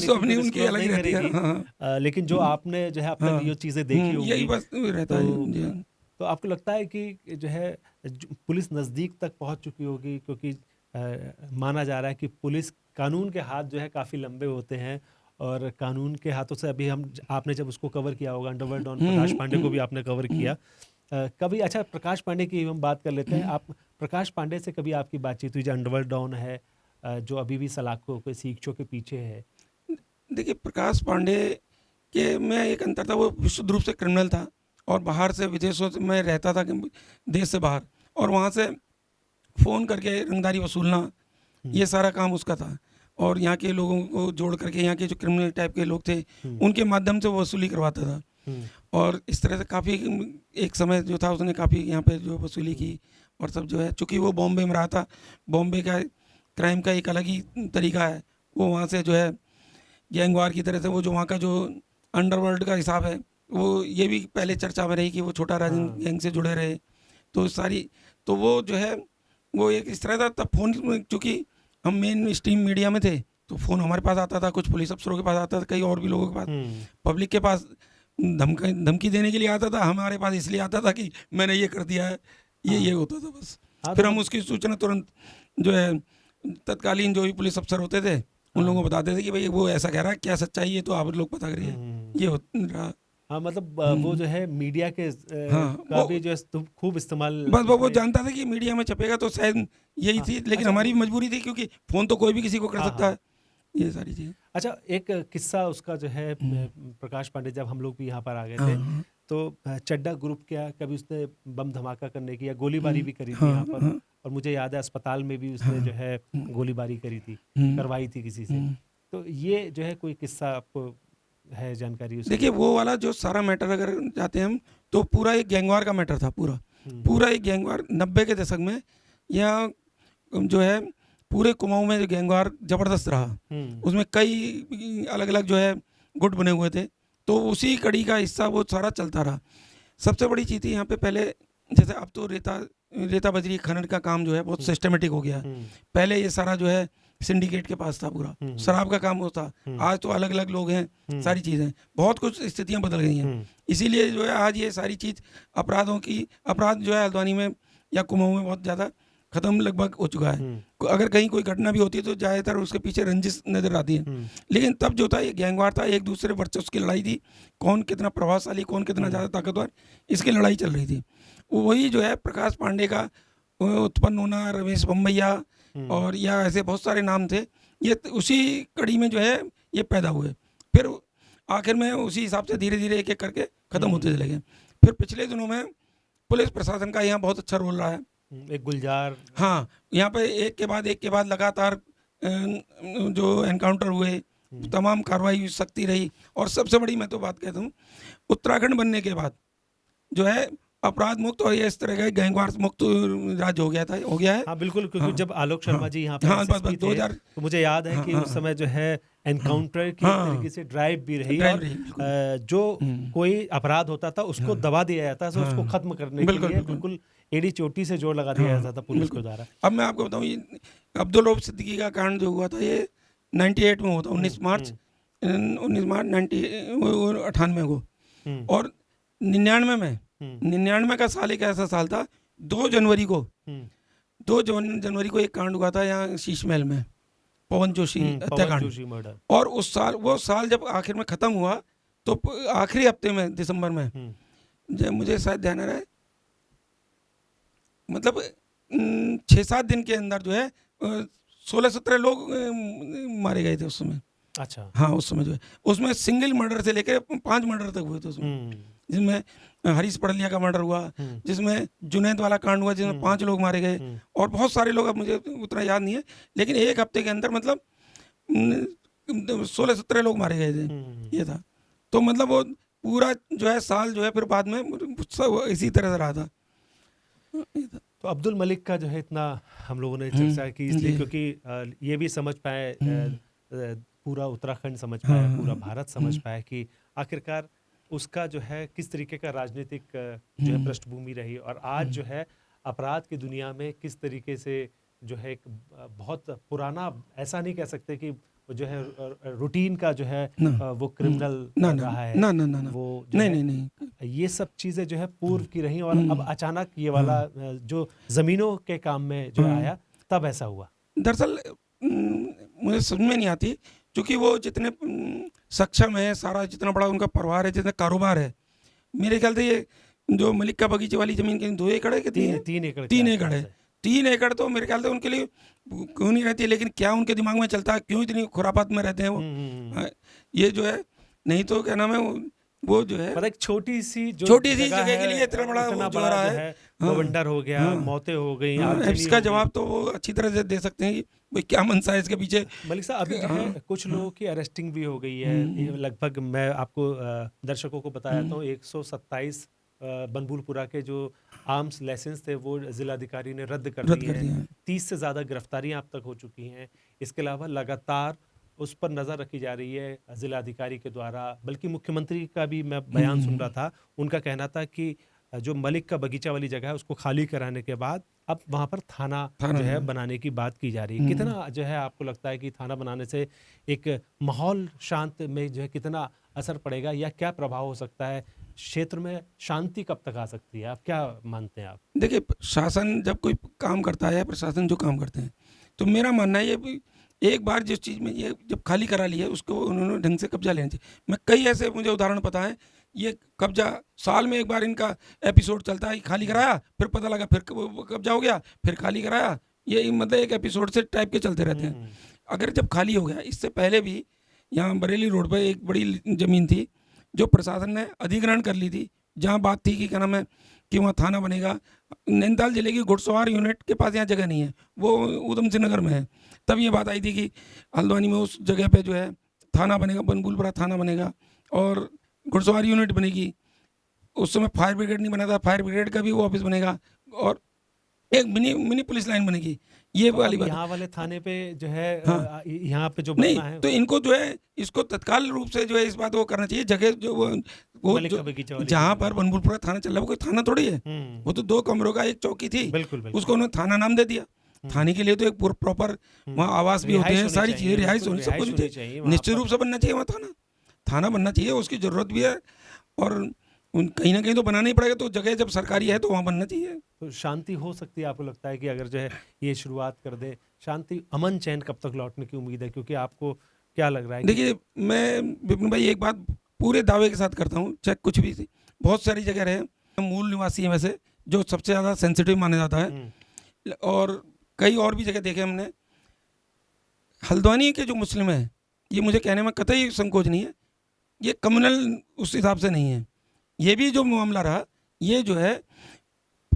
तो अपनी उनकी अलग ही रहती है। हाँ, लेकिन जो आपने जो है अब तक ये चीज़ें देखी होंगी, यही बस रहता है जी। हाँ। तो आपको लगता है कि जो है पुलिस नज़दीक तक पहुंच चुकी होगी? क्योंकि माना जा रहा है कि पुलिस, कानून के हाथ जो है काफ़ी लंबे होते हैं, और कानून के हाथों से अभी आपने जब उसको कवर किया होगा, अंडरवर्ल्ड डॉन प्रकाश पांडे को भी आपने कवर किया कभी। अच्छा, प्रकाश पांडे की हम बात कर लेते हैं। आप प्रकाश पांडे से कभी आपकी बातचीत हुई, जो अंडरवर्ल्ड डॉन है, जो अभी भी सलाखों के सीखचों के पीछे है? देखिए, प्रकाश पांडे के में एक अंतर था, वो विशुद्ध रूप से क्रिमिनल था और बाहर से विदेशों में रहता था, देश से बाहर, और वहाँ से फ़ोन करके रंगदारी वसूलना, ये सारा काम उसका था। और यहाँ के लोगों को जोड़ करके, यहाँ के जो क्रिमिनल टाइप के लोग थे उनके माध्यम से वो वसूली करवाता था। और इस तरह से काफ़ी एक समय जो था उसने काफ़ी यहाँ पे जो वसूली की, और सब जो है, चूँकि वो बॉम्बे में रहा था, बॉम्बे का क्राइम का एक अलग ही तरीका है, वो वहाँ से जो है गैंगवार की तरह से, वो जो वहाँ का जो अंडरवर्ल्ड का हिसाब है, वो ये भी पहले चर्चा में रही कि वो छोटा राजन गैंग से जुड़े रहे। तो वो जो है वो एक इस तरह था। तब फ़ोन, चूँकि हम मेन स्ट्रीम मीडिया में थे, तो फ़ोन हमारे पास आता था, कुछ पुलिस अफसरों के पास आता था, कई और भी लोगों के पास, पब्लिक के पास धमकी देने के लिए आता था, हमारे पास इसलिए आता था कि मैंने ये कर दिया है, ये होता था बस। फिर हम उसकी सूचना तुरंत जो है तत्कालीन जो भी पुलिस अफसर होते थे उन लोगों को बताते थे कि भाई वो ऐसा कह रहा है, क्या सच्चाई है, तो आप लोग पता करिए। ये रहा। हाँ, मतलब वो जो है मीडिया के का भी जो है खूब इस्तेमाल, बस वो जानता था कि मीडिया में छपेगा तो शायद यही थी, लेकिन हमारी भी मजबूरी थी, क्योंकि फ़ोन तो कोई भी किसी को कर सकता है, ये सारी चीज़ें। अच्छा, एक किस्सा उसका जो है, प्रकाश पांडे जब हम लोग भी यहाँ पर आ गए थे, तो चड्डा ग्रुप क्या कभी उसने बम धमाका करने की या गोलीबारी भी करी थी यहाँ पर, और मुझे याद है अस्पताल में भी उसने जो है गोलीबारी करवाई थी किसी से। तो ये जो है कोई किस्सा आपको है जानकारी उसकी? देखिए, वो वाला जो सारा मैटर अगर जाते हैं हम, तो पूरा एक गैंगवार का मैटर था, पूरा एक गैंगवार 90 के दशक में यहाँ जो है पूरे कुमाऊं में जो गैंगवार जबरदस्त रहा, उसमें कई अलग अलग जो है गुट बने हुए थे, तो उसी कड़ी का हिस्सा वो सारा चलता रहा। सबसे बड़ी चीज़ थी यहाँ पे, पहले जैसे अब तो रेता बजरी खनन का काम जो है बहुत सिस्टमेटिक हो गया है। पहले ये सारा जो है सिंडिकेट के पास था, पूरा शराब का काम होता, आज तो अलग अलग लोग हैं, सारी चीज़ें, बहुत कुछ स्थितियाँ बदल गई हैं। इसीलिए जो है आज ये सारी चीज़ अपराध जो है हल्द्वानी में या कुमाऊं में बहुत ज़्यादा ख़त्म लगभग हो चुका है। अगर कहीं कोई घटना भी होती है तो ज़्यादातर उसके पीछे रंजिश नज़र आती है। लेकिन तब जो था ये गैंगवार था, एक दूसरे वर्चस्व की लड़ाई थी, कौन कितना प्रभावशाली, कौन कितना ज़्यादा ताकतवर, इसकी लड़ाई चल रही थी। वही जो है प्रकाश पांडे का उत्पन्न होना, रमेश बम्बैया और या ऐसे बहुत सारे नाम थे, ये उसी कड़ी में जो है ये पैदा हुए। फिर आखिर में उसी हिसाब से धीरे धीरे एक एक करके ख़त्म होते चले गए। फिर पिछले दिनों में पुलिस प्रशासन का यहाँ बहुत अच्छा रोल रहा है। एक गुलजार, हाँ, यहाँ पे एक के बाद लगातार जो एनकाउंटर हुए, तमाम कार्रवाई सख्ती रही। और सबसे बड़ी मैं तो बात कहता हूँ, उत्तराखंड बनने के बाद जो है अपराध मुक्त और ये इस तरह का गैंगवार मुक्त राज्य हो गया है। हाँ बिल्कुल, क्योंकि हाँ, जब आलोक शर्मा हाँ, जी यहाँ पे हाँ, बस SSP थे, 2000 तो मुझे याद है हाँ, कि हाँ, उस समय जो है एनकाउंटर की हाँ, तरीके से ड्राइव भी रही, ड्राइव और रही, बिल्कुल। जो कोई अपराध होता था उसको दबा दिया जाता था, उसको हाँ, खत्म करने के बिल्कुल, लिए बिल्कुल। बिल्कुल एड़ी चोटी से जोर लगा दिया हाँ, जाता था पुलिस के बिल्कुल। द्वारा। अब मैं आपको बताऊँ, ये अब्दुल रऊफ सिद्दीकी का कांड जो हुआ था ये 98 में हुआ था, 19 मार्च 98 को। और 99 में 99 का साल एक ऐसा साल था, 2 जनवरी को 2 जनवरी को एक कांड हुआ था यहाँ शीश महल में, पवन जोशी हत्याकांड। मर्डर। और उस साल, वो साल जब आखिर में ख़त्म हुआ तो आखिरी हफ्ते में दिसंबर में, जब मुझे शायद ध्यान आ रहा है, मतलब 6-7 दिन के अंदर जो है 16-17 लोग मारे गए थे उस समय। अच्छा। हाँ, उस समय जो है उसमें सिंगल मर्डर से लेकर 5 मर्डर तक हुए थे उसमें, जिसमें हरीश पड़लिया का मर्डर हुआ, जिसमें जुनैद वाला कांड हुआ जिसमें 5 लोग मारे गए, और बहुत सारे लोग, अब मुझे उतना याद नहीं है, लेकिन एक हफ्ते के अंदर मतलब 16-17 लोग मारे गए थे। ये था, तो मतलब वो पूरा जो है साल जो है फिर बाद में सब इसी तरह से रहा था। तो अब्दुल मलिक का जो है इतना हम लोगों ने चर्चा की इसलिए क्योंकि ये भी समझ पाए, पूरा उत्तराखंड समझ पाया, पूरा भारत समझ पाया कि आखिरकार उसका जो है किस तरीके का राजनीतिक जो है पृष्ठभूमि रही, और आज जो है अपराध की दुनिया में किस तरीके से जो है एक बहुत पुराना, ऐसा नहीं कह सकते कि जो है रूटीन का जो है वो क्रिमिनल रहा है, ना वो नहीं, ये सब चीज़ें जो है पूर्व की रही, और अब अचानक ये वाला जो ज़मीनों के काम में जो आया तब ऐसा हुआ। दरअसल मुझे समझ में नहीं आती, क्योंकि वो जितने सक्षम है, सारा जितना बड़ा उनका परिवार है, जितना कारोबार है, मेरे ख्याल से ये जो मलिक का बगीचे वाली जमीन के 2 एकड़ है कि 3 एकड़ 3 एकड़ है। 3 एकड़ तो मेरे ख्याल से उनके लिए क्यों नहीं रहती है, लेकिन क्या उनके दिमाग में चलता है, क्यों इतनी खुरापात में रहते हैं वो, ये जो है, नहीं तो क्या नाम है वो जो है, मतलब एक छोटी सी जगह के लिए इतना बड़ा वो जो रहा है, बवंडर हो गया, मौतें हो गई। इसका जवाब तो वो अच्छी तरह से दे सकते हैं कि भाई क्या मनसा है इसके पीछे। मलिक साहब, अभी जो है कुछ लोगों की अरेस्टिंग भी हो गई है, लगभग मैं आपको दर्शकों को बताया था 127 बनभूलपुरा के जो आर्म्स लाइसेंस थे वो जिलाधिकारी ने रद्द कर दिए हैं। 30 से ज़्यादा गिरफ्तारियां अब तक हो चुकी हैं। इसके अलावा लगातार उस पर नज़र रखी जा रही है जिलाधिकारी के द्वारा, बल्कि मुख्यमंत्री का भी मैं बयान सुन रहा था, उनका कहना था कि जो मलिक का बगीचा वाली जगह है उसको खाली कराने के बाद अब वहाँ पर थाना जो है बनाने की बात की जा रही है। कितना जो है आपको लगता है कि थाना बनाने से एक माहौल शांत में जो है कितना असर पड़ेगा, या क्या प्रभाव हो सकता है, क्षेत्र में शांति कब तक आ सकती है, आप क्या मानते हैं आप? देखिए, शासन जब कोई काम करता है, प्रशासन जो काम करते हैं, तो मेरा मानना है ये एक बार जिस चीज़ में ये जब खाली करा लिया उसको उन्होंने ढंग से कब्जा लेना चाहिए। मैं कई ऐसे मुझे उदाहरण पता है, ये कब्जा साल में एक बार इनका एपिसोड चलता है, खाली कराया, फिर पता लगा, फिर कब्जा हो गया, फिर खाली कराया, ये मतलब एक एपिसोड से टाइप के चलते रहते हैं। अगर जब खाली हो गया, इससे पहले भी यहाँ बरेली रोड पर एक बड़ी ज़मीन थी जो प्रशासन ने अधिग्रहण कर ली थी, जहाँ बात थी कि क्या नाम है कि वहाँ थाना बनेगा। नैनीताल जिले की घुड़सवार यूनिट के पास यहाँ जगह नहीं है, वो ऊधम सिंह नगर में है। तब ये बात आई थी कि हल्द्वानी में उस जगह पे जो है थाना बनेगा, बनभूलपुरा थाना बनेगा और घुड़सवार यूनिट बनेगी। उस समय फायर ब्रिगेड नहीं बना था, फायर ब्रिगेड का भी वो ऑफिस बनेगा और एक मिनी पुलिस लाइन बनेगी। ये वाली बात यहाँ वाले थाने पे जो है यहाँ पे जो नहीं बनना है, तो इनको जो है इसको तत्काल रूप से जो है इस बात को करना चाहिए। जगह जो वो जहाँ पर बनभूलपुरा थाना चल रहा है वो कोई थाना थोड़ी है, वो तो 2 कमरों का एक चौकी थी, उसको उन्होंने थाना नाम दे दिया। थाने के लिए तो एक प्रॉपर वहाँ आवास भी होते हैं, सारी चीजें, रिहाइश होनी, सब कुछ चाहिए, निश्चित रूप से बनना चाहिए वहाँ थाना बनना चाहिए, उसकी जरूरत भी है और कहीं ना कहीं तो बनाना ही पड़ेगा। तो जगह जब सरकारी है तो वहाँ बनना चाहिए। तो शांति हो सकती है, आपको लगता है कि अगर जो है ये शुरुआत कर दे, शांति अमन चैन कब तक लौटने की उम्मीद है? क्योंकि आपको क्या लग रहा है कि देखिए, मैं विपिन भाई एक बात पूरे दावे के साथ करता हूँ, चाहे कुछ भी थी, बहुत सारी जगह रहे, मूल निवासी हैं वैसे, जो सबसे ज़्यादा सेंसिटिव माना जाता है, और कई और भी जगह देखे हमने। हल्द्वानी के जो मुस्लिम हैं, ये मुझे कहने में कतई संकोच नहीं है, ये कम्युनल उस हिसाब से नहीं है। ये भी जो मामला रहा, ये जो है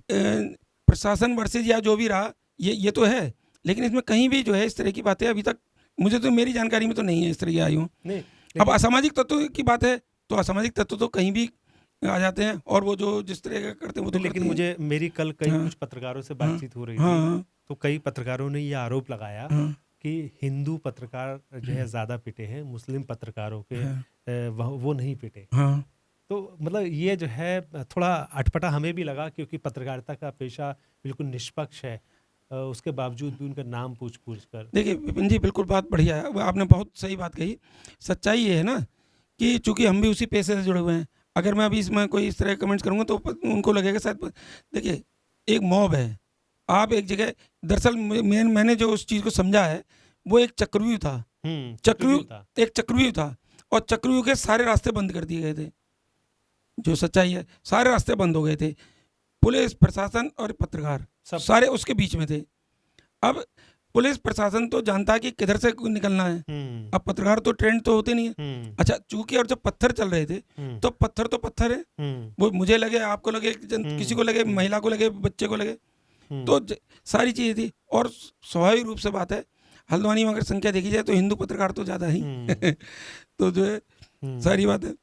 प्रशासन वर्सेज या जो भी रहा, ये तो है, लेकिन इसमें कहीं भी जो है इस तरह की बातें अभी तक मुझे तो, मेरी जानकारी में तो नहीं है इस तरह की आई हूँ। नहीं, अब असामाजिक तत्व की बात है तो असामाजिक तत्व तो कहीं भी आ जाते हैं, और वो जो जिस तरह का करते हैं वो तो लेकिन करते हैं। मुझे मेरी कल कई हाँ, कुछ पत्रकारों से बातचीत हो रही हाँ, थी, हाँ, तो कई पत्रकारों ने ये आरोप लगाया हाँ, कि हिंदू पत्रकार जो है ज़्यादा पिटे हैं, मुस्लिम पत्रकारों के हाँ, वो नहीं पिटे। हाँ, तो मतलब ये जो है थोड़ा अटपटा हमें भी लगा, क्योंकि पत्रकारिता का पेशा बिल्कुल निष्पक्ष है, उसके बावजूद भी उनका नाम पूछ कर। देखिए विपिन जी, बिल्कुल बात बढ़िया है, वो आपने बहुत सही बात कही। सच्चाई ये है ना कि चूंकि हम भी उसी पेशे से जुड़े हुए हैं, अगर मैं अभी इसमें कोई इस तरह कमेंट्स करूंगा तो उनको लगेगा शायद। देखिए, एक मॉब है, आप एक जगह, दरअसल मैंने जो उस चीज़ को समझा है, वो एक चक्रव्यूह था। चक्रव्यूह था। एक चक्रव्यूह था, और चक्रव्यूह के सारे रास्ते बंद कर दिए गए थे। जो सच्चाई है, सारे रास्ते बंद हो गए थे, पुलिस प्रशासन और पत्रकार सब। सारे उसके बीच में थे। अब पुलिस प्रशासन तो जानता है कि किधर से निकलना है, अब पत्रकार तो ट्रेंड तो होते नहीं है। अच्छा, चूंकि और जब पत्थर चल रहे थे, तो पत्थर है, वो मुझे लगे, आपको लगे, किसी को लगे, महिला को लगे, बच्चे को लगे, तो सारी चीजें थी। और स्वाभाविक रूप से बात है, हल्द्वानी में अगर संख्या देखी जाए तो हिंदू पत्रकार तो ज्यादा ही तो जो है सारी बात है।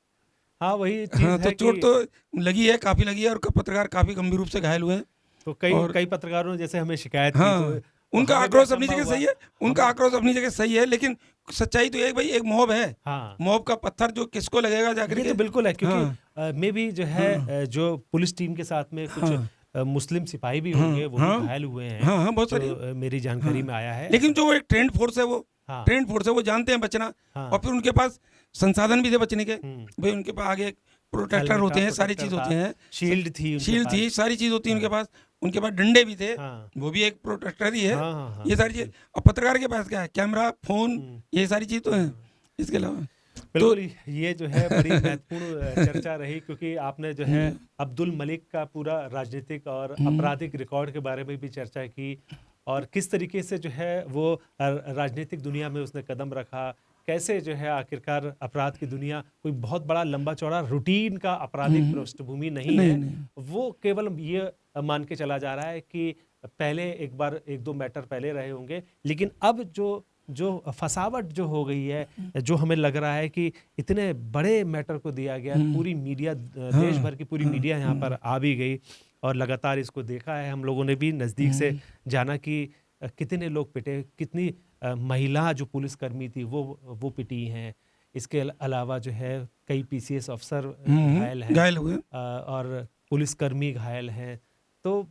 हाँ, वही चीज हाँ, तो है चोट कि तो लगी है, काफी लगी है, और पत्रकार काफी गंभीर रूप से घायल हुए हैं। तो और कई पत्रकारों ने जैसे हमें शिकायत की, हाँ, तो उनका हमें भी आक्रोश अपनी अचंभा जगह हुआ। सही है, उनका आक्रोश अपनी जगह सही है, लेकिन सच्चाई तो एक भाई, एक मॉब है, हाँ, मॉब का पत्थर जो किसको लगेगा जाकर ये के। तो बिल्कुल है, क्योंकि हाँ, मे भी जो है जो पुलिस टीम के साथ में कुछ हाँ, मुस्लिम सिपाही भी हाँ, होंगे, वो भी हाँ, घायल हुए हैं, हाँ, हाँ, बहुत सारी। जो मेरी जानकारी हाँ, में आया है। लेकिन जो वो एक ट्रेंड फोर्स है, वो हाँ, ट्रेंड फोर्स है, वो जानते हैं बचना, हाँ, और फिर उनके पास संसाधन भी थे बचने के। भाई उनके पास आगे प्रोटेक्टर हेलमेट होते था, हैं, सारी प्रोटेक्टर चीज होते था, हैं, शील्ड थी उनके शील्ड पास। थी, सारी चीज होती है उनके हाँ, पास, उनके पास डंडे भी थे, हाँ, वो भी एक प्रोटेक्टर ही है। हाँ, हाँ, हाँ, ये सारी चीज, और पत्रकार के पास क्या है, कैमरा, फोन, ये सारी चीज तो है, इसके अलावा तो बिल्कुल। ये जो है बड़ी महत्वपूर्ण चर्चा रही, क्योंकि आपने जो है अब्दुल मलिक का पूरा राजनीतिक और आपराधिक रिकॉर्ड के बारे में भी चर्चा की, और किस तरीके से जो है वो राजनीतिक दुनिया में उसने कदम रखा, कैसे जो है आखिरकार अपराध की दुनिया कोई बहुत बड़ा लंबा चौड़ा रूटीन का आपराधिक पृष्ठभूमि नहीं है। वो केवल ये मान के चला जा रहा है कि पहले एक दो मैटर पहले रहे होंगे, लेकिन अब जो फसावट जो हो गई है, जो हमें लग रहा है कि इतने बड़े मैटर को दिया गया, पूरी मीडिया, देश भर की पूरी मीडिया यहाँ पर आ भी गई, और लगातार इसको देखा है, हम लोगों ने भी नज़दीक से जाना कि कितने लोग पिटे, कितनी महिला जो पुलिसकर्मी थी वो पिटी हैं। इसके अलावा जो है कई पीसीएस अफसर घायल हुए, और पुलिसकर्मी घायल हैं। तो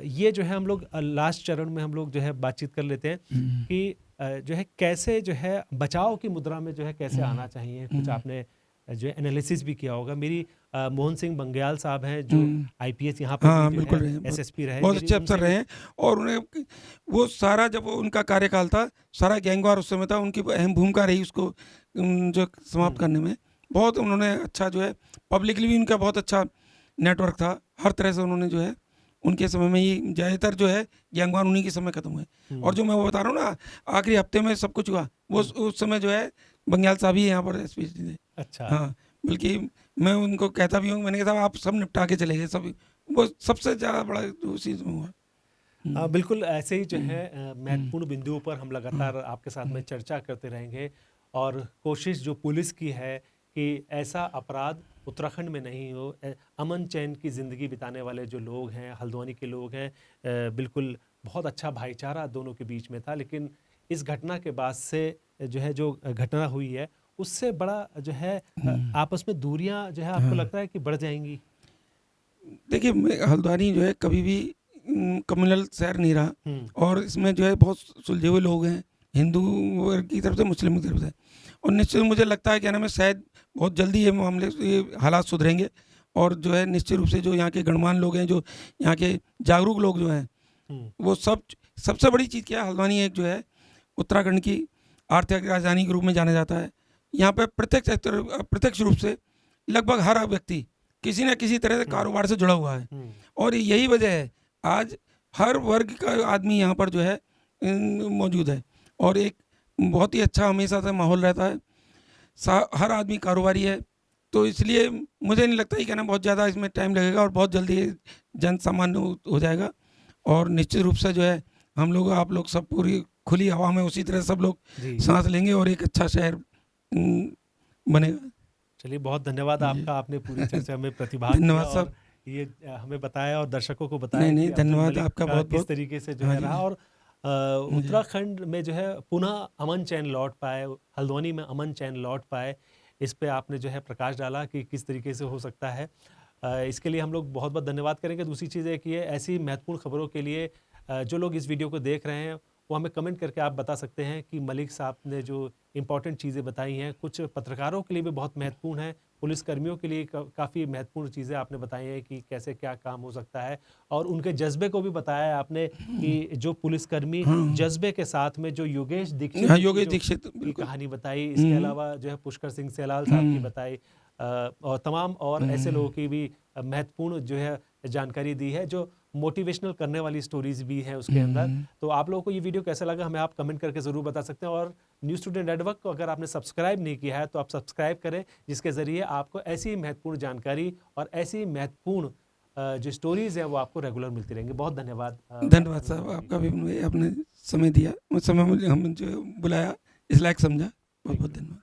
ये जो है हम लोग लास्ट चरण में हम लोग जो है बातचीत कर लेते हैं कि जो है कैसे जो है बचाव की मुद्रा में जो है कैसे आना चाहिए। कुछ आपने जो एनालिसिस भी किया होगा। मेरी मोहन सिंह बंग्याल साहब हैं जो आईपीएस यहाँ पर हाँ, भी बिल्कुल जो रहे, है एसएसपी रहे, बहुत अच्छे अफसर रहे हैं, और उन्हें वो सारा, जब उनका कार्यकाल था, सारा गैंगवार उस समय था, उनकी अहम भूमिका रही उसको जो समाप्त करने में। बहुत उन्होंने अच्छा जो है, पब्लिकली भी उनका बहुत अच्छा नेटवर्क था, हर तरह से उन्होंने जो है उनके समय में ही ज़्यादातर जो है गैंगवार उन्हीं के समय खत्म हुए। और जो मैं वो बता रहा हूँ ना, आखिरी हफ्ते में सब कुछ हुआ, वो उस समय जो है बंग्याल साहब ही यहाँ पर एसपी थे। अच्छा, हाँ, बल्कि मैं उनको कहता भी हूँ, मैंने कहा आप सब निपटा के चले गए, सब, वो सबसे ज़्यादा बड़ा उसी में हुआ। बिल्कुल ऐसे ही जो है महत्वपूर्ण बिंदुओं पर हम लगातार आपके साथ में चर्चा करते रहेंगे, और कोशिश जो पुलिस की है कि ऐसा अपराध उत्तराखंड में नहीं हो। अमन चैन की ज़िंदगी बिताने वाले जो लोग हैं, हल्द्वानी के लोग हैं, बिल्कुल बहुत अच्छा भाईचारा दोनों के बीच में था, लेकिन इस घटना के बाद से जो घटना हुई है, उससे बड़ा जो है आपस में दूरियां जो है आपको लगता है कि बढ़ जाएंगी? देखिए, हल्द्वानी जो है कभी भी कम्युनल शहर नहीं रहा, और इसमें जो है बहुत सुलझे हुए लोग हैं, हिंदू वर्ग की तरफ से, मुस्लिम की तरफ से, और निश्चित मुझे लगता है क्या नाम है, शायद बहुत जल्दी ये मामले, ये हालात सुधरेंगे, और जो है निश्चित रूप से जो यहाँ के गणमान्य लोग हैं, जो यहाँ के जागरूक लोग जो हैं, वो सबसे बड़ी चीज़ क्या है, हल्द्वानी एक जो है उत्तराखंड की आर्थिक राजधानी के रूप में जाना जाता है। यहाँ पे प्रत्यक्ष रूप से लगभग हर व्यक्ति किसी न किसी तरह से कारोबार से जुड़ा हुआ है, और यही वजह है आज हर वर्ग का आदमी यहाँ पर जो है मौजूद है, और एक बहुत ही अच्छा हमेशा से माहौल रहता है। हर आदमी कारोबारी है, तो इसलिए मुझे नहीं लगता ये कहना बहुत ज़्यादा इसमें टाइम लगेगा, और बहुत जल्दी जन सामान्य हो जाएगा। और निश्चित रूप से जो है हम लोग, आप लोग सब पूरी खुली हवा में उसी तरह सब लोग सांस लेंगे और एक अच्छा शहर बनेगा। चलिए, बहुत धन्यवाद आपका, आपने पूरी चर्चा में प्रतिभाग धन्यवाद किया और साहब, ये हमें बताया और दर्शकों को बताया नहीं कि अब्दुल धन्यवाद मलिक आपका का बहुत किस बहुत। तरीके से जो हाँ है जी, रहा, और उत्तराखंड में जो है पुनः अमन चैन लौट पाए, हल्द्वानी में अमन चैन लौट पाए, इस पे आपने जो है प्रकाश डाला कि किस तरीके से हो सकता है। इसके लिए हम लोग बहुत बहुत धन्यवाद करेंगे। दूसरी चीज़ है कि ये ऐसी महत्वपूर्ण खबरों के लिए जो लोग इस वीडियो को देख रहे हैं वो हमें कमेंट करके आप बता सकते हैं कि मलिक साहब ने जो इम्पोर्टेंट चीज़ें बताई हैं, कुछ पत्रकारों के लिए भी बहुत महत्वपूर्ण है, पुलिसकर्मियों के लिए काफ़ी महत्वपूर्ण चीज़ें आपने बताई हैं कि कैसे क्या काम हो सकता है, और उनके जज्बे को भी बताया है आपने कि जो पुलिसकर्मी जज्बे के साथ में जो योगेश दीक्षित की कहानी बताई, इसके अलावा जो है पुष्कर सिंह सेलाल साहब की बताई, और तमाम और ऐसे लोगों की भी महत्वपूर्ण जो है जानकारी दी है, जो मोटिवेशनल करने वाली स्टोरीज भी हैं उसके अंदर। तो आप लोगों को ये वीडियो कैसा लगा हमें आप कमेंट करके ज़रूर बता सकते हैं, और न्यूज़ स्टूडेंट नेटवर्क को अगर आपने सब्सक्राइब नहीं किया है तो आप सब्सक्राइब करें, जिसके ज़रिए आपको ऐसी महत्वपूर्ण जानकारी और ऐसी महत्वपूर्ण जो स्टोरीज़ हैं वो आपको रेगुलर मिलती रहेंगी। बहुत धन्यवाद। धन्यवाद साहब, आपका भी आपने समय दिया, उस समय मुझे हम जो बुलाया इस लायक समझा, बहुत बहुत धन्यवाद।